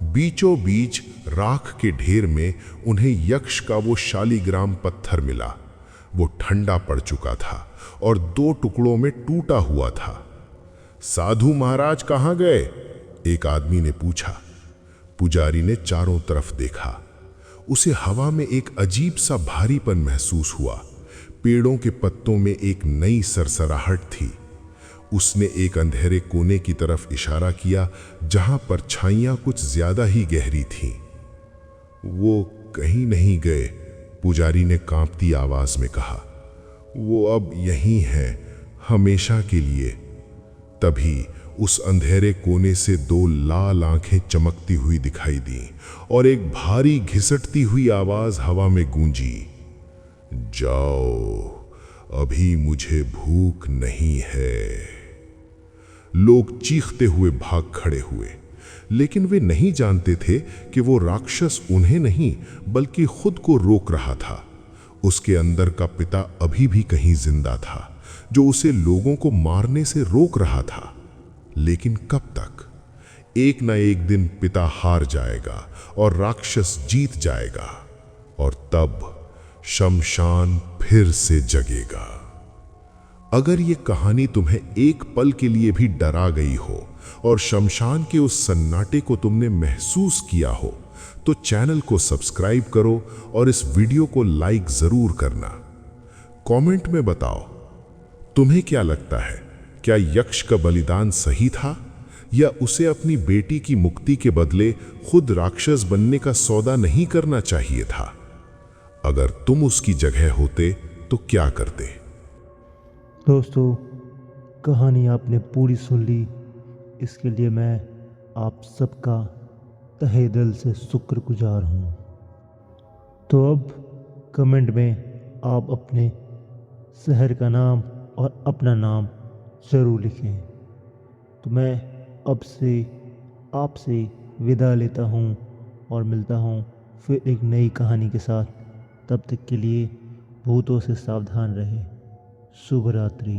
बीचों बीच राख के ढेर में उन्हें यक्ष का वो शालिग्राम पत्थर मिला। वो ठंडा पड़ चुका था और 2 टुकड़ों में टूटा हुआ था। साधु महाराज कहाँ गए? एक आदमी ने पूछा। पुजारी ने चारों तरफ देखा। उसे हवा में एक अजीब सा भारीपन महसूस हुआ। पेड़ों के पत्तों में एक नई सरसराहट थी। उसने एक अंधेरे कोने की तरफ इशारा किया जहां परछाइयां कुछ ज्यादा ही गहरी थीं। वो कहीं नहीं गए, पुजारी ने कांपती आवाज में कहा। वो अब यहीं है, हमेशा के लिए। तभी उस अंधेरे कोने से 2 लाल आंखें चमकती हुई दिखाई दी और एक भारी घिसटती हुई आवाज हवा में गूंजी, जाओ, अभी मुझे भूख नहीं है। लोग चीखते हुए भाग खड़े हुए, लेकिन वे नहीं जानते थे कि वो राक्षस उन्हें नहीं बल्कि खुद को रोक रहा था। उसके अंदर का पिता अभी भी कहीं जिंदा था, जो उसे लोगों को मारने से रोक रहा था। लेकिन कब तक? एक न एक दिन पिता हार जाएगा और राक्षस जीत जाएगा, और तब शमशान फिर से जगेगा। अगर ये कहानी तुम्हें एक पल के लिए भी डरा गई हो और शमशान के उस सन्नाटे को तुमने महसूस किया हो, तो चैनल को सब्सक्राइब करो और इस वीडियो को लाइक जरूर करना। कमेंट में बताओ, तुम्हें क्या लगता है? क्या यक्ष का बलिदान सही था, या उसे अपनी बेटी की मुक्ति के बदले खुद राक्षस बनने का सौदा नहीं करना चाहिए था? अगर तुम उसकी जगह होते तो क्या करते? दोस्तों, कहानी आपने पूरी सुन ली, इसके लिए मैं आप सबका तहे दिल से शुक्रगुजार हूँ। तो अब कमेंट में आप अपने शहर का नाम और अपना नाम ज़रूर लिखें। तो मैं अब से आपसे विदा लेता हूँ और मिलता हूँ फिर एक नई कहानी के साथ। तब तक के लिए भूतों से सावधान रहें। शुभ रात्रि।